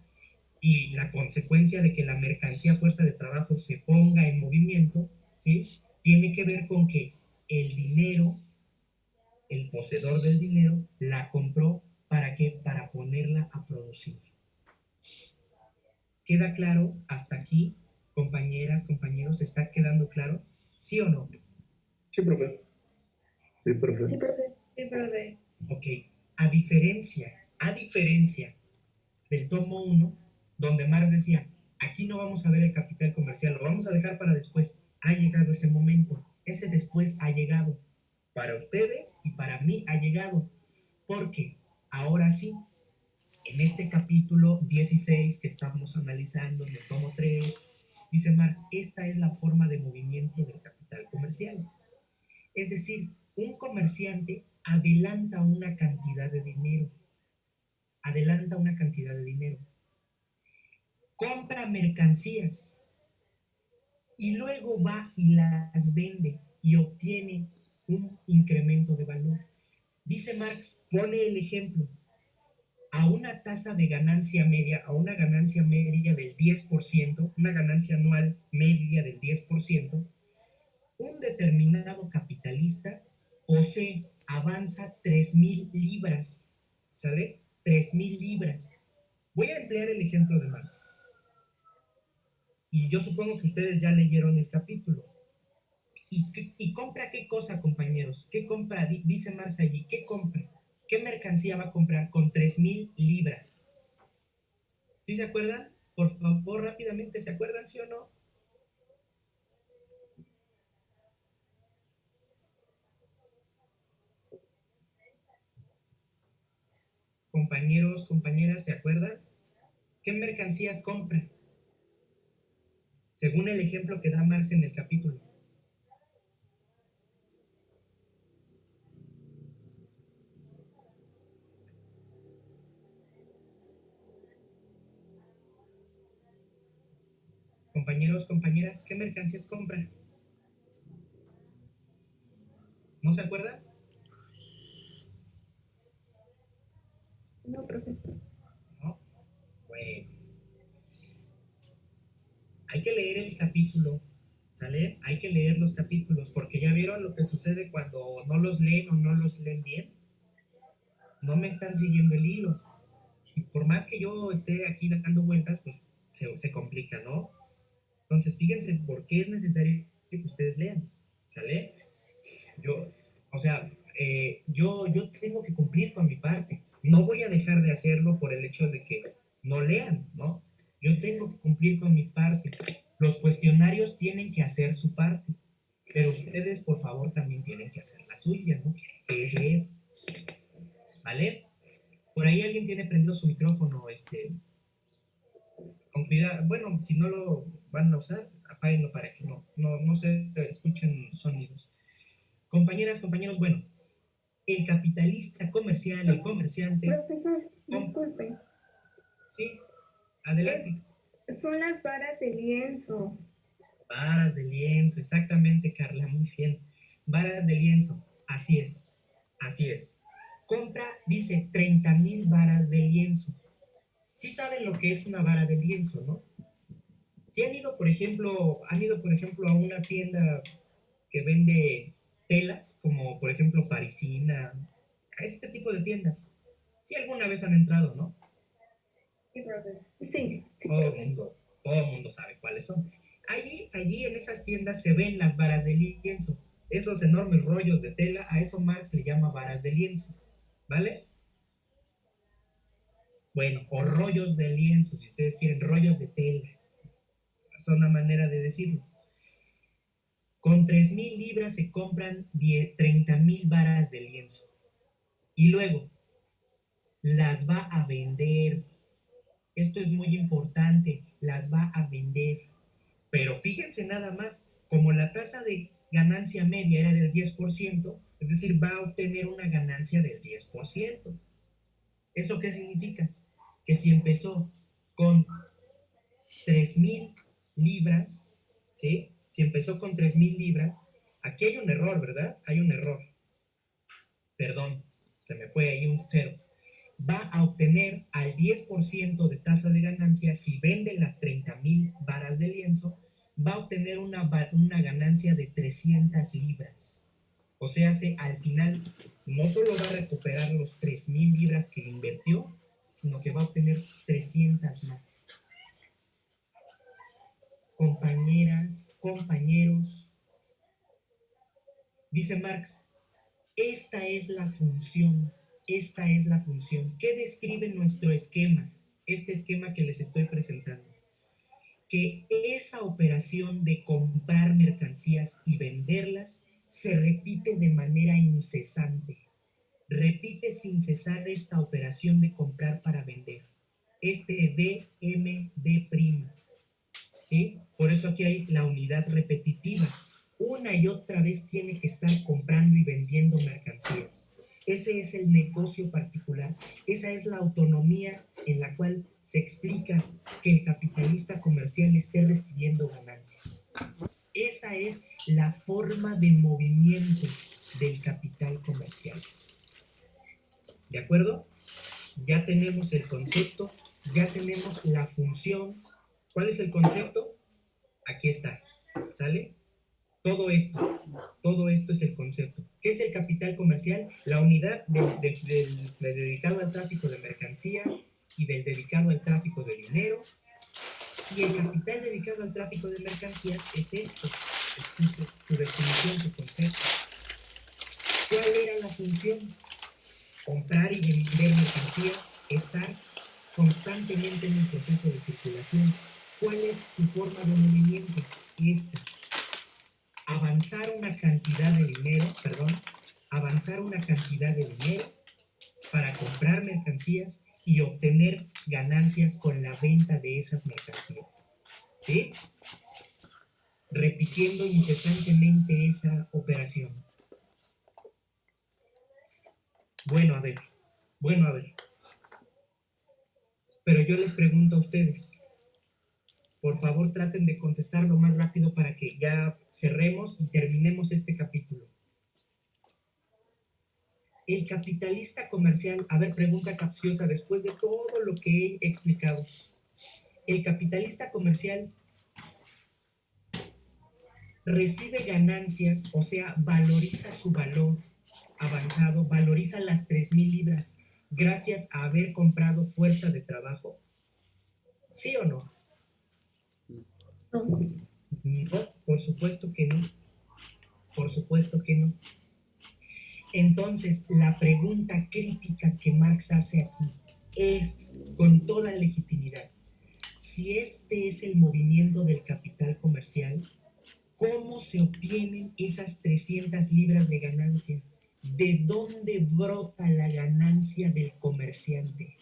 Y la consecuencia de que la mercancía fuerza de trabajo se ponga en movimiento, ¿sí? Tiene que ver con que el dinero, el poseedor del dinero, la compró ¿para qué? Para ponerla a producir. ¿Queda claro hasta aquí, compañeras, compañeros? ¿Está quedando claro? ¿Sí o no? Sí, profe. Sí, profe. Sí, profe. Sí, profe. Ok. A diferencia del tomo 1, donde Marx decía, aquí no vamos a ver el capital comercial, lo vamos a dejar para después. Ha llegado ese momento, ese después ha llegado. Para ustedes y para mí ha llegado. Porque ahora sí, en este capítulo 16 que estamos analizando en el tomo 3, dice Marx, esta es la forma de movimiento del capital comercial. Es decir, un comerciante adelanta una cantidad de dinero. Compra mercancías. y luego va y las vende y obtiene un incremento de valor. Dice Marx, pone el ejemplo, a una tasa de ganancia media, a una ganancia media del 10%, una ganancia anual media del 10%, un determinado capitalista posee, avanza 3,000 libras, ¿sale? 3,000 libras. Voy a emplear el ejemplo de Marx. Y yo supongo que ustedes ya leyeron el capítulo. ¿Y compra qué cosa, compañeros? ¿Qué compra? Dice Marx allí, ¿qué compra? ¿Qué mercancía va a comprar con 3,000 libras? ¿Sí se acuerdan? Por favor, rápidamente, ¿se acuerdan, sí o no? Compañeros, compañeras, ¿se acuerdan? ¿Qué mercancías compra? Según el ejemplo que da Marx en el capítulo. Compañeros, compañeras, ¿qué mercancías compra? ¿No se acuerdan? No, profesor. No. Bueno, hay que leer el capítulo, ¿sale? Hay que leer los capítulos, porque ya vieron lo que sucede cuando no los leen o no los leen bien. No me están siguiendo el hilo. Y por más que yo esté aquí dando vueltas, pues se complica, ¿no? Entonces, fíjense por qué es necesario que ustedes lean, ¿sale? Yo, o sea, yo tengo que cumplir con mi parte. No voy a dejar de hacerlo por el hecho de que no lean, ¿no? Yo tengo que cumplir con mi parte. Los cuestionarios tienen que hacer su parte, pero ustedes, por favor, también tienen que hacer la suya, ¿no? Que es leer, ¿vale? Por ahí alguien tiene prendido su micrófono, con cuidado. Bueno, si no lo van a usar, apáguenlo para que no se escuchen sonidos. Compañeras, compañeros, bueno, el capitalista comercial, el comerciante. Profesor, disculpe. Sí, adelante. Son las varas de lienzo. Varas de lienzo, exactamente, Carla, muy bien. Varas de lienzo, así es, así es. Compra, dice, 30,000 varas de lienzo. Sí saben lo que es una vara de lienzo, ¿no? Si han ido, por ejemplo, a una tienda que vende telas, como por ejemplo Parisina, a este tipo de tiendas. Si alguna vez han entrado, ¿no? Sí. Todo el mundo sabe cuáles son. Allí en esas tiendas se ven las varas de lienzo. Esos enormes rollos de tela, a eso Marx le llama varas de lienzo, ¿vale? Bueno, o rollos de lienzo, si ustedes quieren, rollos de tela. Son una manera de decirlo. Con 3,000 libras se compran 30,000 varas de lienzo. Y luego, las va a vender. Esto es muy importante, las va a vender. Pero fíjense nada más, como la tasa de ganancia media era del 10%, es decir, va a obtener una ganancia del 10%. ¿Eso qué significa? Que si empezó con 3,000 libras, ¿sí? Si empezó con 3,000 libras, aquí hay un error, ¿verdad? Hay un error. Perdón, se me fue ahí un cero. Va a obtener al 10% de tasa de ganancia si vende las 30,000 varas de lienzo, va a obtener una ganancia de 300 libras. O sea, al final no solo va a recuperar los 3,000 libras que invirtió, sino que va a obtener 300 más. Compañeras, compañeros, dice Marx, esta es la función. Esta es la función. ¿Qué describe nuestro esquema? Este esquema que les estoy presentando. Que esa operación de comprar mercancías y venderlas se repite de manera incesante. Repite sin cesar esta operación de comprar para vender. DMD'. ¿Sí? Por eso aquí hay la unidad repetitiva. Una y otra vez tiene que estar comprando y vendiendo mercancías. Ese es el negocio particular. Esa es la autonomía en la cual se explica que el capitalista comercial esté recibiendo ganancias. Esa es la forma de movimiento del capital comercial. ¿De acuerdo? Ya tenemos el concepto, ya tenemos la función. ¿Cuál es el concepto? Aquí está. ¿Sale? Todo esto es el concepto. ¿Qué es el capital comercial? La unidad del dedicado al tráfico de mercancías y del dedicado al tráfico de dinero. Y el capital dedicado al tráfico de mercancías es esto, es su definición, su concepto. ¿Cuál era la función? Comprar y vender mercancías, estar constantemente en un proceso de circulación. ¿Cuál es su forma de movimiento? Esta. Avanzar una cantidad de dinero para comprar mercancías y obtener ganancias con la venta de esas mercancías. ¿Sí? Repitiendo incesantemente esa operación. Bueno, a ver. Pero yo les pregunto a ustedes, por favor traten de contestar lo más rápido para que ya cerremos y terminemos este capítulo. El capitalista comercial, a ver, pregunta capciosa después de todo lo que he explicado. El capitalista comercial recibe ganancias, o sea, valoriza su valor avanzado, valoriza las 3,000 libras gracias a haber comprado fuerza de trabajo. ¿Sí o no? No. No, por supuesto que no. Por supuesto que no. Entonces, la pregunta crítica que Marx hace aquí es, con toda legitimidad, si este es el movimiento del capital comercial, ¿cómo se obtienen esas 300 libras de ganancia? ¿De dónde brota la ganancia del comerciante?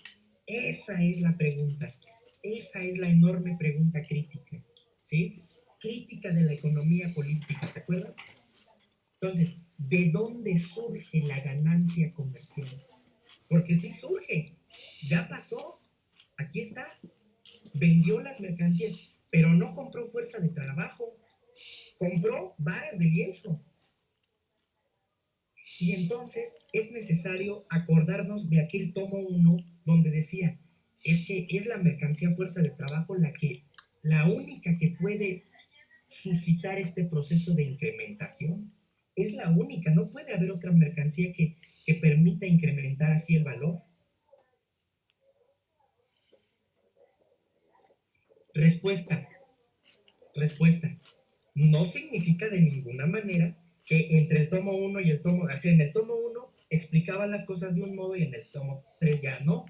Esa es la pregunta. Esa es la enorme pregunta crítica. ¿Sí? Crítica de la economía política, ¿se acuerdan? Entonces, ¿de dónde surge la ganancia comercial? Porque sí surge, ya pasó, aquí está, vendió las mercancías, pero no compró fuerza de trabajo, compró varas de lienzo. Y entonces es necesario acordarnos de aquel tomo 1 donde decía, es que es la mercancía fuerza de trabajo la única que puede suscitar este proceso de incrementación. Es la única, no puede haber otra mercancía que permita incrementar así el valor. Respuesta. No significa de ninguna manera que entre el tomo 1 y el tomo, así en el tomo 1 explicaba las cosas de un modo y en el tomo 3 ya no.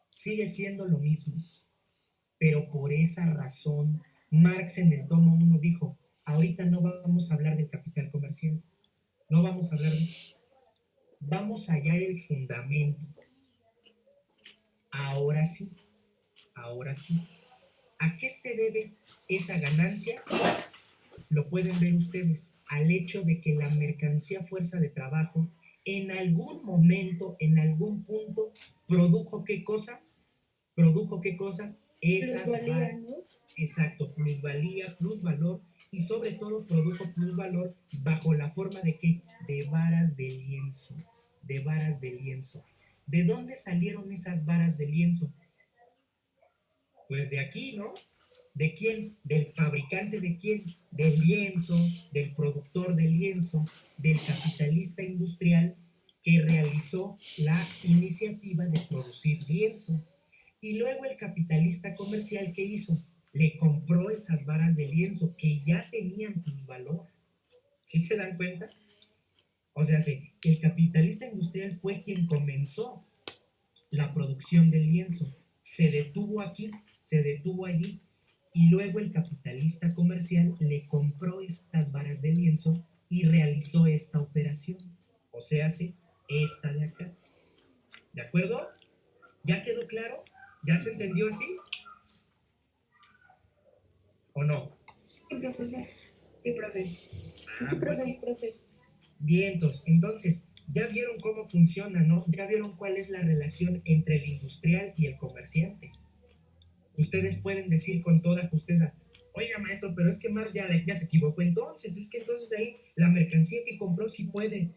Sigue siendo lo mismo. Pero por esa razón, Marx en el tomo 1 dijo, ahorita no vamos a hablar del capital comercial. No vamos a hablar de eso. Vamos a hallar el fundamento. Ahora sí. ¿A qué se debe esa ganancia? Lo pueden ver ustedes, al hecho de que la mercancía fuerza de trabajo en algún momento, en algún punto, ¿produjo qué cosa? Esas Plusvalía, ¿no? Exacto, plusvalía, plusvalor, y sobre todo produjo plusvalor bajo la forma de ¿qué? De varas de lienzo. ¿De dónde salieron esas varas de lienzo? Pues de aquí, ¿no? ¿De quién? ¿Del fabricante de quién? Del lienzo, del productor de lienzo, del capitalista industrial que realizó la iniciativa de producir lienzo. Y luego el capitalista comercial, ¿qué hizo? Le compró esas varas de lienzo que ya tenían plusvalor. ¿Sí se dan cuenta? O sea, el capitalista industrial fue quien comenzó la producción del lienzo. Se detuvo aquí, se detuvo allí, y luego el capitalista comercial le compró estas varas de lienzo y realizó esta operación. O sea, esta de acá. ¿De acuerdo? ¿Ya quedó claro? ¿Ya se entendió así? ¿O no? Sí, profesor. Sí, profe. Bien, entonces, ya vieron cómo funciona, ¿no? Ya vieron cuál es la relación entre el industrial y el comerciante. Ustedes pueden decir con toda justeza, oiga maestro, pero es que Marx ya se equivocó entonces, es que entonces ahí la mercancía que compró sí puede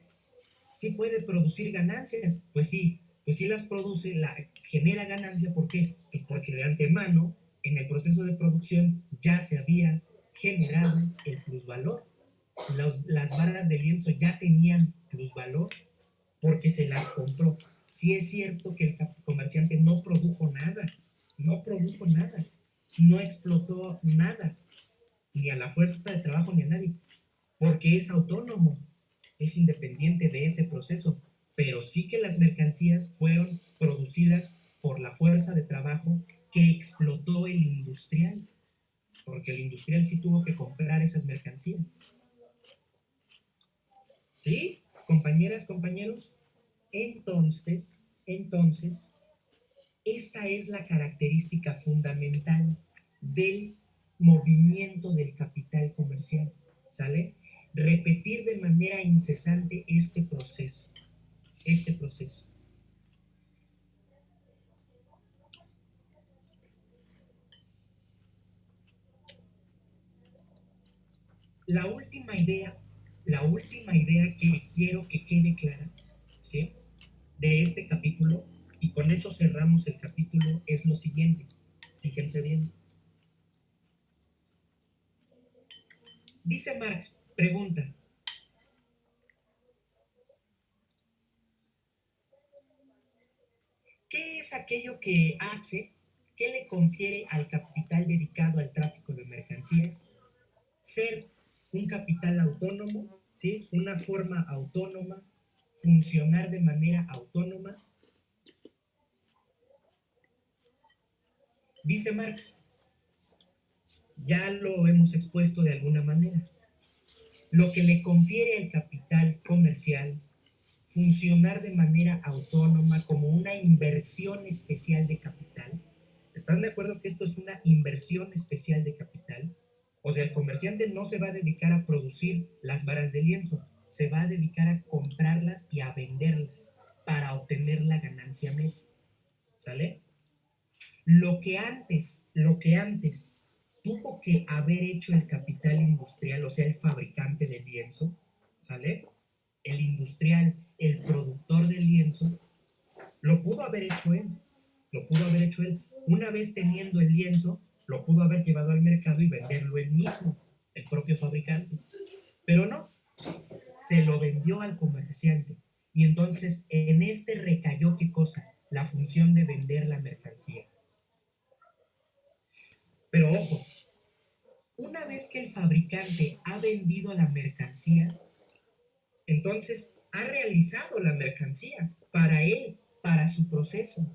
producir ganancias. Pues sí las produce, genera ganancia, ¿por qué? Pues porque de antemano, en el proceso de producción, ya se había generado el plusvalor. Las varas de lienzo ya tenían plusvalor porque se las compró. Sí es cierto que el comerciante no produjo nada, no explotó nada, ni a la fuerza de trabajo ni a nadie, porque es autónomo, es independiente de ese proceso, pero sí que las mercancías fueron producidas por la fuerza de trabajo que explotó el industrial, porque el industrial sí tuvo que comprar esas mercancías. ¿Sí? Compañeras, compañeros. Entonces, esta es la característica fundamental del movimiento del capital comercial, ¿sale? Repetir de manera incesante este proceso. La última idea que quiero que quede clara, ¿sí?, de este capítulo, y con eso cerramos el capítulo, es lo siguiente. Fíjense bien. Dice Marx, pregunta, ¿qué es aquello que le confiere al capital dedicado al tráfico de mercancías ser un capital autónomo, ¿sí?, una forma autónoma, funcionar de manera autónoma? Dice Marx, ya lo hemos expuesto de alguna manera, lo que le confiere al capital comercial funcionar de manera autónoma como una inversión especial de capital. ¿Están de acuerdo que esto es una inversión especial de capital? O sea, el comerciante no se va a dedicar a producir las varas de lienzo, se va a dedicar a comprarlas y a venderlas para obtener la ganancia media. ¿Sale? Lo que antes tuvo que haber hecho el capital industrial, o sea, el fabricante de lienzo, ¿sale? El industrial, el productor del lienzo, lo pudo haber hecho él. Una vez teniendo el lienzo, lo pudo haber llevado al mercado y venderlo él mismo, el propio fabricante. Pero no, se lo vendió al comerciante. Y entonces en este recayó, ¿qué cosa? La función de vender la mercancía. Pero ojo, una vez que el fabricante ha vendido la mercancía, entonces ha realizado la mercancía para él, para su proceso.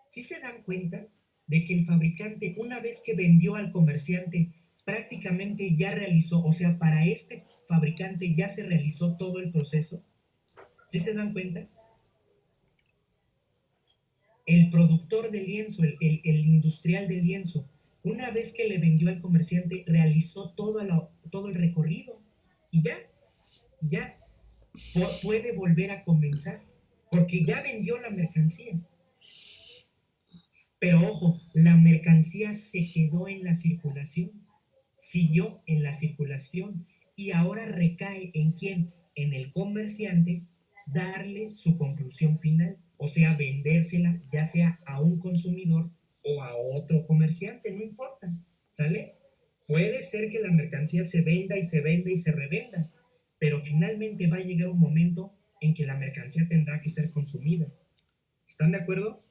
¿Sí se dan cuenta de que el fabricante, una vez que vendió al comerciante, prácticamente ya realizó, o sea, para este fabricante ya se realizó todo el proceso? ¿Sí se dan cuenta? El productor de lienzo, el industrial de lienzo, una vez que le vendió al comerciante, realizó todo el recorrido y ya puede volver a comenzar, porque ya vendió la mercancía. Pero ojo, la mercancía se quedó en la circulación, siguió en la circulación y ahora recae ¿en quién? En el comerciante darle su conclusión final, o sea, vendérsela ya sea a un consumidor o a otro comerciante, no importa, ¿sale? Puede ser que la mercancía se venda y se venda y se revenda, pero finalmente va a llegar un momento en que la mercancía tendrá que ser consumida. ¿Están de acuerdo?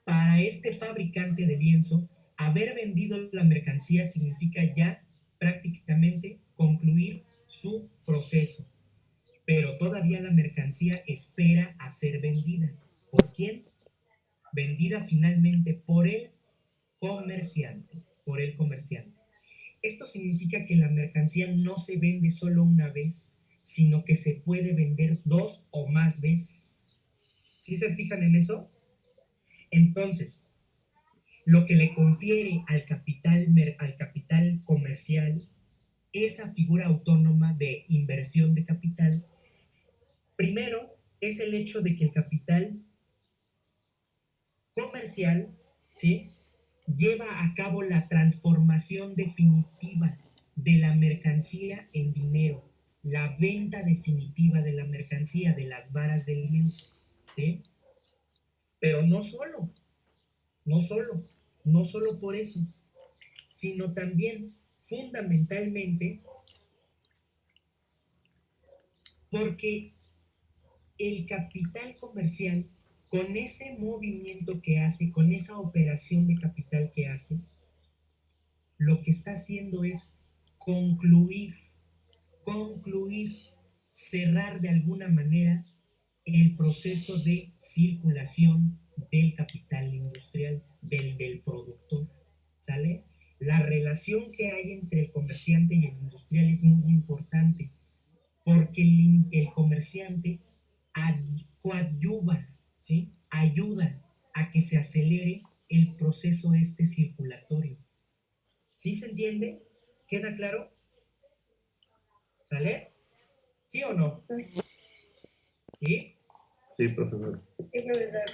Para este fabricante de lienzo, haber vendido la mercancía significa ya prácticamente concluir su proceso. Pero todavía la mercancía espera a ser vendida. ¿Por quién? Vendida finalmente por el comerciante. Esto significa que la mercancía no se vende solo una vez, sino que se puede vender 2 o más veces. ¿Sí se fijan en eso? Entonces, lo que le confiere al capital comercial esa figura autónoma de inversión de capital Primero es el hecho de que el capital comercial, ¿sí?, lleva a cabo la transformación definitiva de la mercancía en dinero, la venta definitiva de la mercancía, de las varas del lienzo, ¿sí? Pero no solo, no solo por eso, sino también fundamentalmente porque el capital comercial, con ese movimiento que hace, con esa operación de capital que hace, lo que está haciendo es concluir, cerrar de alguna manera el proceso de circulación del capital industrial, del productor, ¿sale? La relación que hay entre el comerciante y el industrial es muy importante porque el comerciante coadyuva, ¿sí?, ayuda a que se acelere el proceso este circulatorio. ¿Sí se entiende? ¿Queda claro? ¿Sale? ¿Sí o no? ¿Sí? Sí, profesor. Sí, profesor.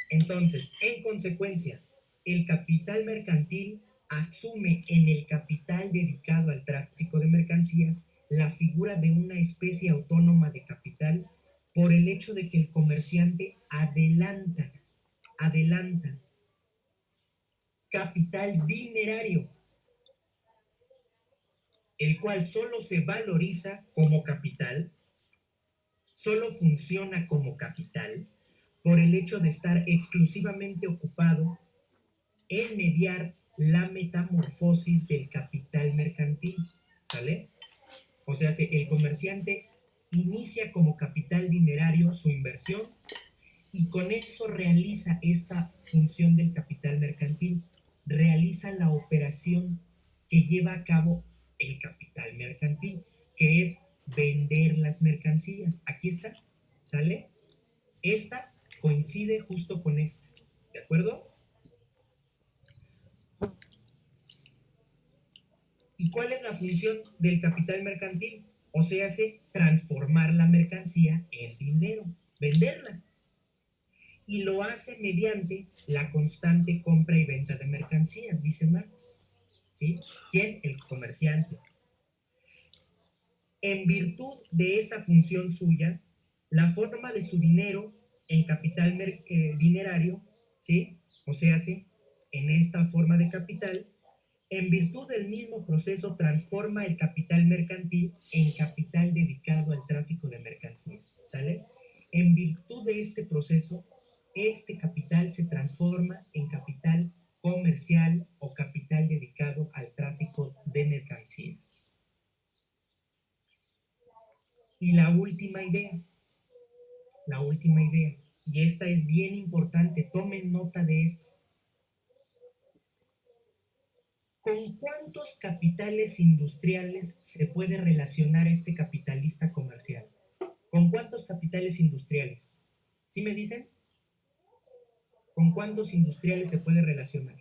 Entonces, en consecuencia, el capital mercantil asume en el capital dedicado al tráfico de mercancías la figura de una especie autónoma de capital por el hecho de que el comerciante adelanta capital dinerario, el cual solo se valoriza como capital, solo funciona como capital por el hecho de estar exclusivamente ocupado en mediar la metamorfosis del capital mercantil, ¿sale? O sea, el comerciante inicia como capital dinerario su inversión y con eso realiza esta función del capital mercantil, realiza la operación que lleva a cabo el capital mercantil, que es vender las mercancías. Aquí está, ¿sale? Esta coincide justo con esta, ¿de acuerdo? ¿Y cuál es la función del capital mercantil? O sea, hace transformar la mercancía en dinero, venderla. Y lo hace mediante la constante compra y venta de mercancías, dice Marx. ¿Sí? ¿Quién? El comerciante. En virtud de esa función suya, la forma de su dinero en capital dinerario, ¿sí?, o sea, en esta forma de capital, en virtud del mismo proceso transforma el capital mercantil en capital dedicado al tráfico de mercancías, ¿sale? En virtud de este proceso, este capital se transforma en capital comercial o capital dedicado al tráfico de mercancías. Y la última idea, y esta es bien importante, tomen nota de esto. ¿Con cuántos capitales industriales se puede relacionar este capitalista comercial? ¿Con cuántos capitales industriales? ¿Sí me dicen? ¿Con cuántos industriales se puede relacionar?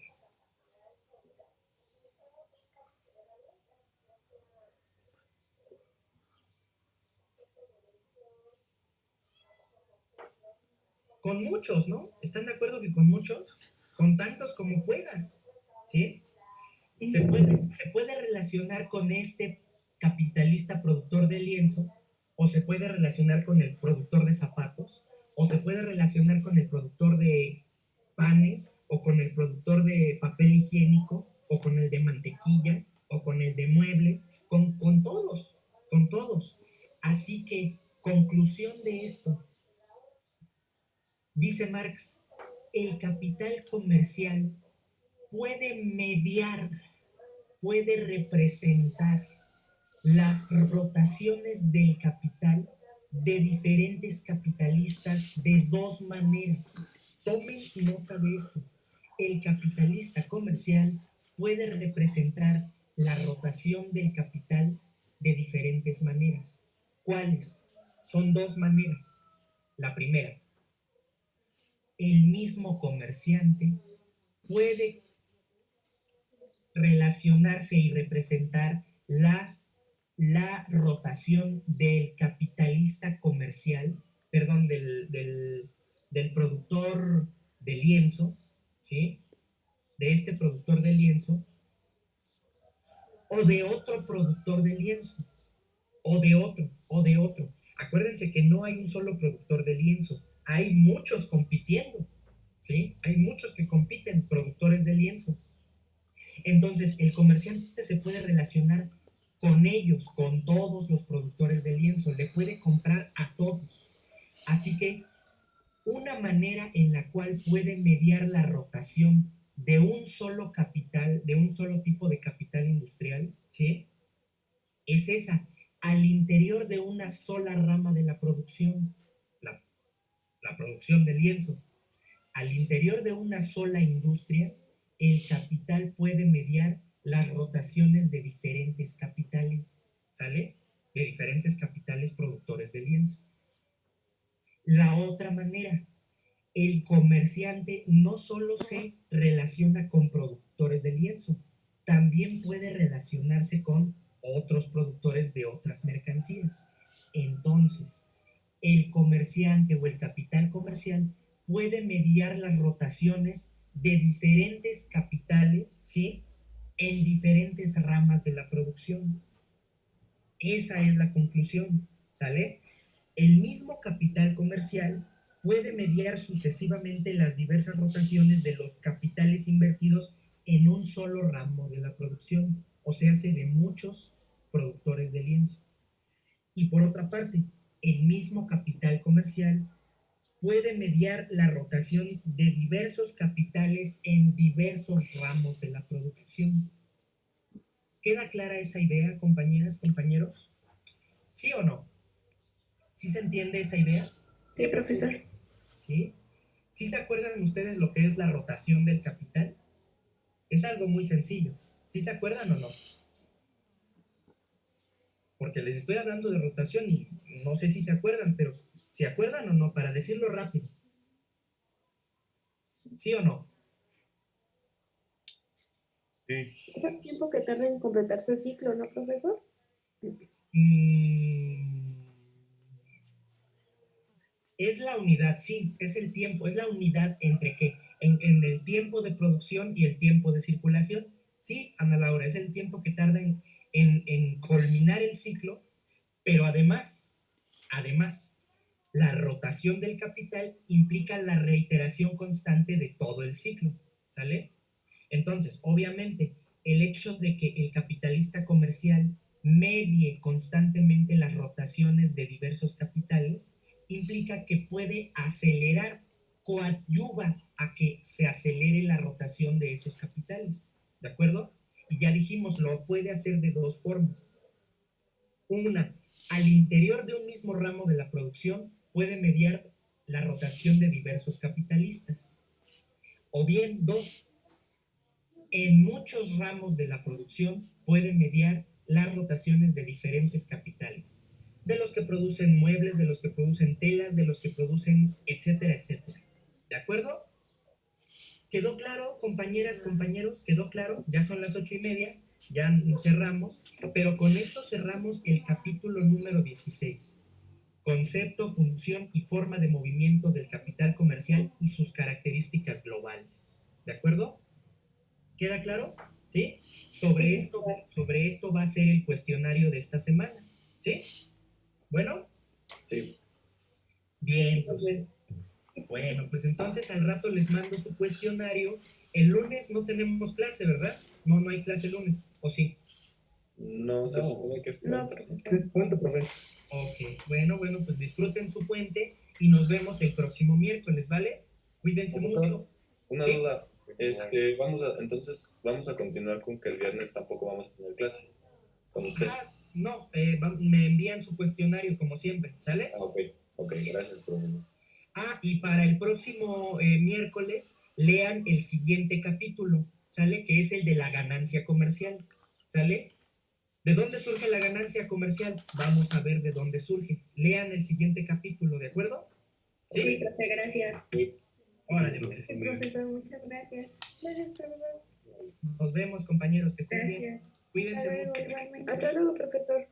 Con muchos, ¿no? ¿Están de acuerdo que con muchos? Con tantos como puedan, ¿sí? Se puede relacionar con este capitalista productor de lienzo, o se puede relacionar con el productor de zapatos, o se puede relacionar con el productor de panes, o con el productor de papel higiénico, o con el de mantequilla, o con el de muebles, con todos. Así que, conclusión de esto, dice Marx, el capital comercial puede mediar, puede representar las rotaciones del capital de diferentes capitalistas de dos maneras. Tomen nota de esto. El capitalista comercial puede representar la rotación del capital de diferentes maneras. ¿Cuáles? Son dos maneras. La primera, el mismo comerciante puede relacionarse y representar la rotación del capitalista comercial, perdón, del productor de lienzo, ¿sí? De este productor de lienzo, o de otro productor de lienzo, o de otro, o de otro. Acuérdense que no hay un solo productor de lienzo, hay muchos compitiendo, ¿sí? Hay muchos que compiten, productores de lienzo. Entonces, el comerciante se puede relacionar con ellos, con todos los productores de lienzo, le puede comprar a todos. Así que una manera en la cual puede mediar la rotación de un solo capital, de un solo tipo de capital industrial, ¿sí? Es esa, al interior de una sola rama de la producción, la producción de lienzo. Al interior de una sola industria, el capital puede mediar las rotaciones de diferentes capitales, ¿sale? De diferentes capitales productores de lienzo. La otra manera, el comerciante no solo se relaciona con productores de lienzo, también puede relacionarse con otros productores de otras mercancías. Entonces, el comerciante o el capital comercial puede mediar las rotaciones de diferentes capitales, ¿sí? En diferentes ramas de la producción. Esa es la conclusión, ¿sale? El mismo capital comercial puede mediar sucesivamente las diversas rotaciones de los capitales invertidos en un solo ramo de la producción, o sea, de muchos productores de lienzo. Y por otra parte, el mismo capital comercial puede mediar la rotación de diversos capitales en diversos ramos de la producción. ¿Queda clara esa idea, compañeras, compañeros? ¿Sí o no? ¿Sí se entiende esa idea? Sí, profesor. ¿Sí? ¿Sí se acuerdan ustedes lo que es la rotación del capital? Es algo muy sencillo. ¿Sí se acuerdan o no? Porque les estoy hablando de rotación y no sé si se acuerdan, pero ¿se acuerdan o no? Para decirlo rápido. ¿Sí o no? Sí. Es el tiempo que tarda en completarse el ciclo, ¿no, profesor? Es la unidad, sí, es el tiempo, es la unidad entre qué, en el tiempo de producción y el tiempo de circulación. Sí, Ana Laura, es el tiempo que tarda en culminar el ciclo, pero además, la rotación del capital implica la reiteración constante de todo el ciclo, ¿sale? Entonces, obviamente, el hecho de que el capitalista comercial medie constantemente las rotaciones de diversos capitales implica que puede acelerar, coadyuva a que se acelere la rotación de esos capitales, ¿de acuerdo? Y ya dijimos, lo puede hacer de dos formas. Una, al interior de un mismo ramo de la producción puede mediar la rotación de diversos capitalistas. O bien, dos, en muchos ramos de la producción puede mediar las rotaciones de diferentes capitales, de los que producen muebles, de los que producen telas, de los que producen, etcétera, etcétera. ¿De acuerdo? ¿Quedó claro, compañeras, compañeros? ¿Quedó claro? Ya son las 8:30, ya cerramos, pero con esto cerramos el capítulo número 16. Concepto, función y forma de movimiento del capital comercial y sus características globales. ¿De acuerdo? ¿Queda claro? ¿Sí? Sobre esto va a ser el cuestionario de esta semana. ¿Sí? Bueno. Sí. Bien, pues. Bueno, pues entonces al rato les mando su cuestionario. El lunes no tenemos clase, ¿verdad? No hay clase el lunes, ¿o sí? No, se supone que es No, puente. profesor. Es puente, profe. Ok, bueno, pues disfruten su puente y nos vemos el próximo miércoles, ¿vale? Cuídense mucho. Una ¿Sí? duda. Entonces vamos a continuar con que el viernes tampoco vamos a tener clase con usted. No, me envían su cuestionario como siempre, ¿sale? Ok, gracias, profesor. Y para el próximo miércoles, lean el siguiente capítulo, ¿sale? Que es el de la ganancia comercial, ¿sale? ¿De dónde surge la ganancia comercial? Vamos a ver de dónde surge. Lean el siguiente capítulo, ¿de acuerdo? Sí, profe, gracias. Sí. Órale, pues. Sí, profesor, muchas gracias. Gracias, profesor. Nos vemos, compañeros, que estén bien. Gracias. Cuídense Hasta luego, mucho. igualmente. Hasta luego, profesor.